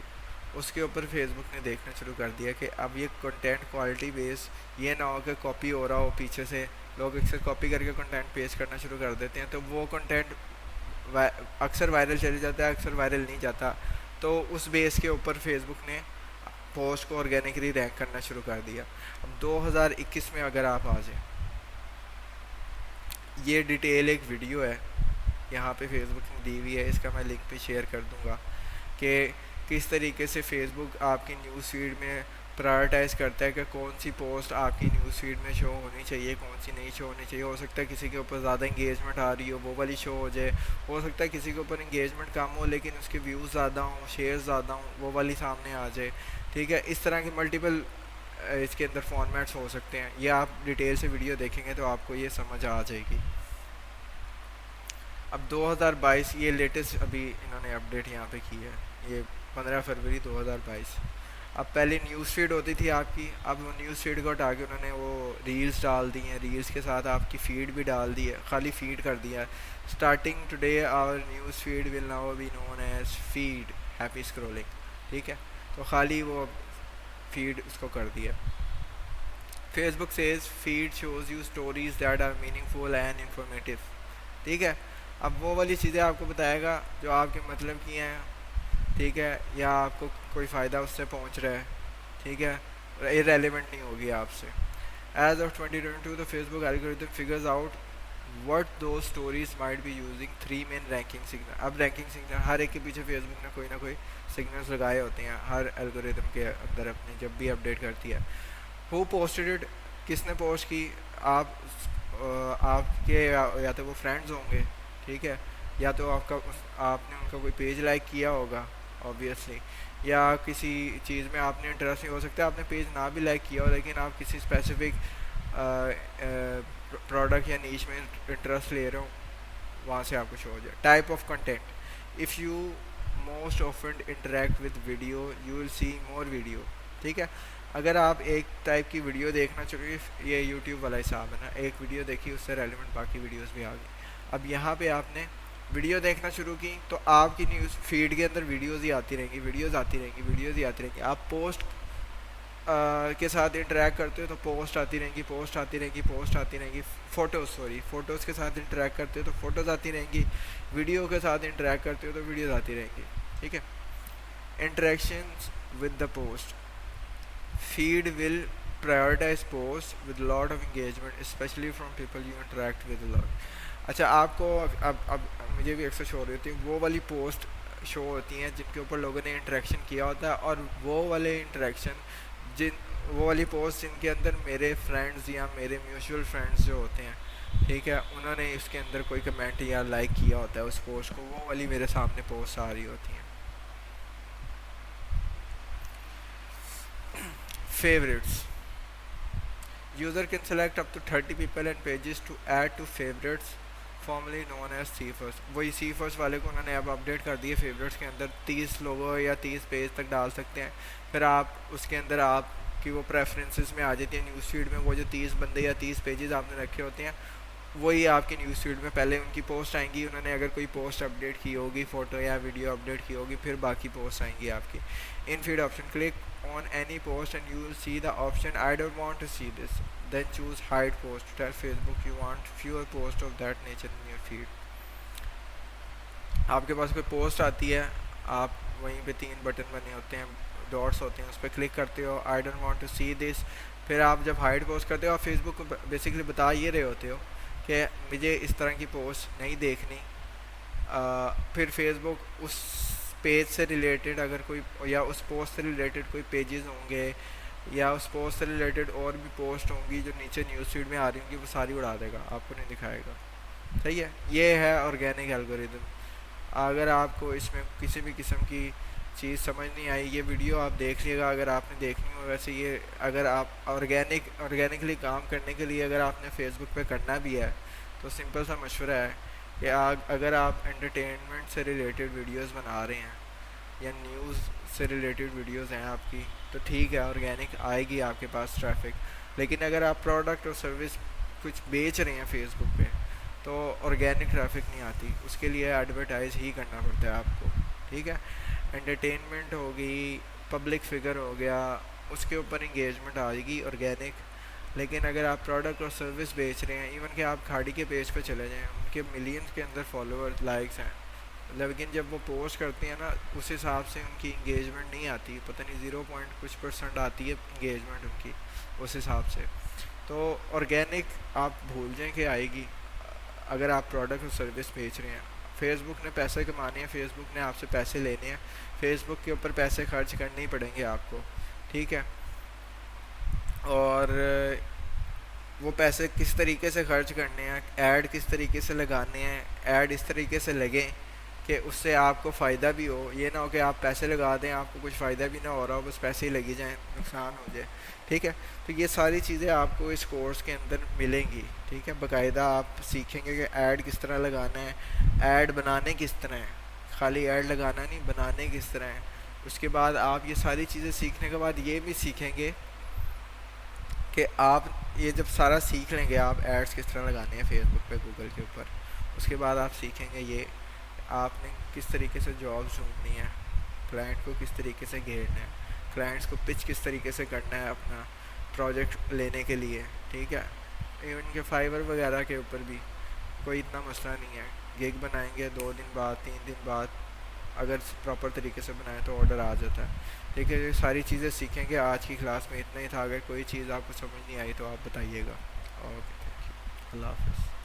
اس کے اوپر فیس بک نے دیکھنا شروع کر دیا کہ اب یہ کنٹینٹ کوالٹی بیس یہ نہ ہو کہ کاپی ہو رہا ہو پیچھے سے. لوگ اکثر کاپی کر کے کنٹینٹ پیسٹ کرنا شروع کر دیتے ہیں، تو وہ کنٹینٹ اکثر وائرل چلے جاتا ہے، اکثر وائرل نہیں جاتا. تو اس بیس کے اوپر فیس بک نے پوسٹ کو آرگینکلی رینک کرنا شروع کر دیا. اب 2021 میں اگر آپ آ جائیں، یہ ڈیٹیل ایک ویڈیو ہے یہاں پہ فیس بک نے دی ہوئی ہے، اس کا میں لنک پہ شیئر کر دوں گا کہ کس طریقے سے فیس بک آپ کی نیوز فیڈ میں پرائرٹائز کرتا ہے کہ کون سی پوسٹ آپ کی نیوز فیڈ میں شو ہونی چاہیے، کون سی نہیں شو ہونی چاہیے. ہو سکتا ہے کسی کے اوپر زیادہ انگیجمنٹ آ رہی ہو، وہ والی شو ہو جائے. ہو سکتا ہے کسی کے اوپر انگیجمنٹ کم ہو لیکن اس کے ویوز زیادہ ہوں، شیئر زیادہ ہوں، وہ والی سامنے آ جائے. ٹھیک ہے، اس طرح کے ملٹیپل اس کے اندر فارمیٹس ہو سکتے ہیں. یہ آپ ڈیٹیل سے ویڈیو دیکھیں گے تو آپ کو یہ سمجھ آ جائے گی. اب 2022 یہ لیٹسٹ ابھی انہوں نے اپڈیٹ یہاں پہ کی ہے، یہ 15 فروری 2022۔ اب پہلے نیوز فیڈ ہوتی تھی آپ کی، اب وہ نیوز فیڈ کو ہٹا کے انہوں نے وہ ریلز ڈال دی ہیں، ریلز کے ساتھ آپ کی فیڈ بھی ڈال دی ہے، خالی فیڈ کر دیا ہے۔ Starting today our news feed will now be known as feed happy scrolling, ٹھیک ہے، تو خالی وہ فیڈ اس کو کر دیا۔ Facebook says feed shows you stories that are meaningful and informative, ٹھیک ہے۔ اب وہ والی چیزیں آپ کو بتائے گا جو آپ کے مطلب کی ہیں، ٹھیک ہے، یا آپ کو کوئی فائدہ اس سے پہنچ رہا ہے، ٹھیک ہے، ریلیونٹ نہیں ہوگی آپ سے۔ As of 2022 the Facebook algorithm figures out what those stories might be using 3 main ranking signal۔ اب رینکنگ سگنل ہر ایک کے پیچھے فیس بک نے کوئی نہ کوئی سگنلز لگائے ہوتے ہیں ہر الگوریتم کے اندر اپنے، جب بھی اپڈیٹ کرتی ہے۔ ہو پوسٹڈ اٹ، کس نے پوسٹ کی، آپ کے یا تو وہ فرینڈز ہوں گے، ٹھیک ہے، یا تو آپ نے ان کا کوئی پیج لائک کیا ہوگا آبویسلی، یا کسی چیز میں آپ نے انٹرسٹ نہیں، ہو سکتا ہے آپ نے پیج نہ بھی لائک کیا ہو لیکن آپ کسی اسپیسیفک پروڈکٹ یا نیچ میں انٹرسٹ لے رہے ہو، وہاں سے آپ کو شو ہو جائے۔ Type of content, if you most often interact with video you will see more video, ٹھیک ہے۔ اگر آپ ایک ٹائپ کی ویڈیو دیکھنا چاہیے، یہ یوٹیوب والا حساب ہے نا، ایک ویڈیو دیکھی اس سے ریلیونٹ باقی ویڈیوز بھی آ گئی۔ اب یہاں پہ آپ نے ویڈیو دیکھنا شروع کی تو آپ کی نیوز فیڈ کے اندر ویڈیوز ہی آتی رہیں گی، ویڈیوز آتی رہیں گی، ویڈیوز ہی آتی رہیں گی۔ آپ پوسٹ کے ساتھ انٹریکٹ کرتے ہو تو پوسٹ آتی رہیں گی، پوسٹ آتی رہیں گی، پوسٹ آتی رہیں گی۔ فوٹوز کے ساتھ انٹریکٹ کرتے ہو تو فوٹوز آتی رہیں گی، ویڈیو کے ساتھ انٹریکٹ کرتے ہو تو ویڈیوز آتی رہیں گی، ٹھیک ہے۔ Interactions with the post, feed will prioritize posts with lot of engagement especially from people you interact with a lot۔ اچھا، آپ کو اب مجھے بھی اکثر شو ہو رہی ہوتی ہے، وہ والی پوسٹ شو ہوتی ہیں جن کے اوپر لوگوں نے انٹریکشن کیا ہوتا ہے، اور وہ والے انٹریکشن وہ والی پوسٹ جن کے اندر میرے فرینڈز یا میرے میوچول فرینڈز جو ہوتے ہیں، ٹھیک ہے، انہوں نے اس کے اندر کوئی کمنٹ یا لائک کیا ہوتا ہے اس پوسٹ کو، وہ والی میرے سامنے پوسٹ آ رہی ہوتی ہیں۔ favorites، user can select up to 30 people and pages to add to favorites formerly known as CFers۔ وہی CFers والے کو انہوں نے اب اپڈیٹ کر دیے، فیوریٹس کے اندر 30 لوگوں یا 30 پیج تک ڈال سکتے ہیں، پھر آپ اس کے اندر آپ کی وہ پریفرنسز میں آ جاتی ہیں، نیوز فیڈ میں وہ جو 30 بندے یا 30 پیجز آپ نے رکھے ہوتے ہیں وہی آپ کی نیوز فیڈ میں پہلے ان کی پوسٹ آئیں گی، انہوں نے اگر کوئی پوسٹ اپڈیٹ کی ہوگی، فوٹو یا ویڈیو اپڈیٹ کی ہوگی، پھر باقی پوسٹ آئیں گی آپ کی۔ In feed option, click on any post and you will see the option I don't want to see this, then choose hide post to tell Facebook you want fewer posts of that nature in your feed۔ آپ کے پاس کوئی post آتی ہے، آپ وہیں پہ 3 button بنے ہوتے ہیں، ڈاٹس ہوتے ہیں، اس پہ کلک کرتے ہو I don't want to see this، پھر آپ جب ہائڈ پوسٹ کرتے ہو آپ فیس بک کو بیسکلی بتا یہ رہے ہوتے ہو کہ مجھے اس طرح کی پوسٹ نہیں دیکھنی، پھر فیس بک اس پیج سے ریلیٹڈ اگر کوئی یا اس پوسٹ سے ریلیٹڈ کوئی پیجز ہوں گے یا اس پوسٹ سے ریلیٹڈ اور بھی پوسٹ ہوں گی جو نیچے نیوز فیڈ میں آ رہی ہوں گی، وہ ساری اڑا دے گا، آپ کو نہیں دکھائے گا، صحیح ہے۔ یہ ہے آرگینک الگوریدم۔ اگر آپ کو اس میں کسی بھی قسم کی چیز سمجھ نہیں آئی، یہ ویڈیو آپ دیکھ لیے گا اگر آپ نے دیکھنی ہو۔ ویسے یہ اگر آپ آرگینکلی کام کرنے کے لیے اگر آپ نے فیس بک پہ کرنا بھی ہے تو سمپل سا مشورہ ہے کہ اگر آپ انٹرٹینمنٹ سے ریلیٹڈ ویڈیوز بنا رہے ہیں یا نیوز سے ریلیٹڈ ویڈیوز ہیں آپ کی تو ٹھیک ہے، آرگینک آئے گی آپ کے پاس ٹریفک، لیکن اگر آپ پروڈکٹ اور سروس کچھ بیچ رہے ہیں فیس بک پہ تو آرگینک ٹریفک نہیں آتی، اس کے لیے ایڈورٹائز ہی کرنا پڑتا ہے آپ کو، ٹھیک ہے۔ انٹرٹینمنٹ ہوگی، پبلک فگر ہو گیا، اس کے اوپر انگیجمنٹ آئے گی آرگینک، لیکن اگر آپ پروڈکٹ اور سروس بیچ رہے ہیں، ایون کہ آپ کھاڑی کے پیج پہ چلے جائیں، ان کے ملینز کے اندر فالوور لائکس ہیں، لیکن جب وہ پوسٹ کرتے ہیں نا اس حساب سے ان کی انگیجمنٹ نہیں آتی، پتہ نہیں 0.کچھ% آتی ہے انگیجمنٹ ان کی اس حساب سے، تو آرگینک آپ بھول جائیں کہ آئے گی اگر آپ پروڈکٹ اور سروس بیچ رہے ہیں۔ فیس بک نے پیسے کمانے ہیں، فیس بک نے آپ سے پیسے لینے ہیں، فیس بک کے اوپر پیسے خرچ کرنے ہی پڑیں گے آپ کو، ٹھیک ہے۔ اور وہ پیسے کس طریقے سے خرچ کرنے ہیں، ایڈ کس طریقے سے لگانے ہیں، ایڈ اس طریقے سے لگیں کہ اس سے آپ کو فائدہ بھی ہو. یہ نہ ہو کہ آپ پیسے لگا دیں آپ کو کچھ فائدہ بھی نہ ہو رہا ہو, بس پیسے ہی لگی جائیں, نقصان ہو جائے. ٹھیک ہے, تو یہ ساری چیزیں آپ کو اس کورس کے اندر ملیں گی. ٹھیک ہے, باقاعدہ آپ سیکھیں گے کہ ایڈ کس طرح لگانا ہے, ایڈ بنانے کس طرح ہیں, خالی ایڈ لگانا نہیں, بنانے کس طرح ہیں. اس کے بعد آپ یہ ساری چیزیں سیکھنے کے بعد یہ بھی سیکھیں گے کہ آپ یہ جب سارا سیکھ لیں گے آپ ایڈس کس طرح لگانے ہیں فیس بک پہ, گوگل کے اوپر, اس کے بعد آپ سیکھیں گے یہ آپ نے کس طریقے سے جابس ڈھونڈنی ہے, کلائنٹ کو کس طریقے سے گھیرنا ہے, کلائنٹس کو پچ کس طریقے سے کرنا ہے اپنا پروجیکٹ لینے کے لیے. ٹھیک ہے, ایون کہ فائبر وغیرہ کے اوپر بھی کوئی اتنا مسئلہ نہیں ہے, گیگ بنائیں گے 2 دن بعد 3 دن بعد, اگر پراپر طریقے سے بنائیں تو آرڈر آ جاتا ہے. ٹھیک ہے, یہ ساری چیزیں سیکھیں گے. آج کی کلاس میں اتنا ہی تھا, اگر کوئی چیز آپ کو سمجھ نہیں آئی تو آپ بتائیے گا. اوکے, تھینک یو, اللہ حافظ.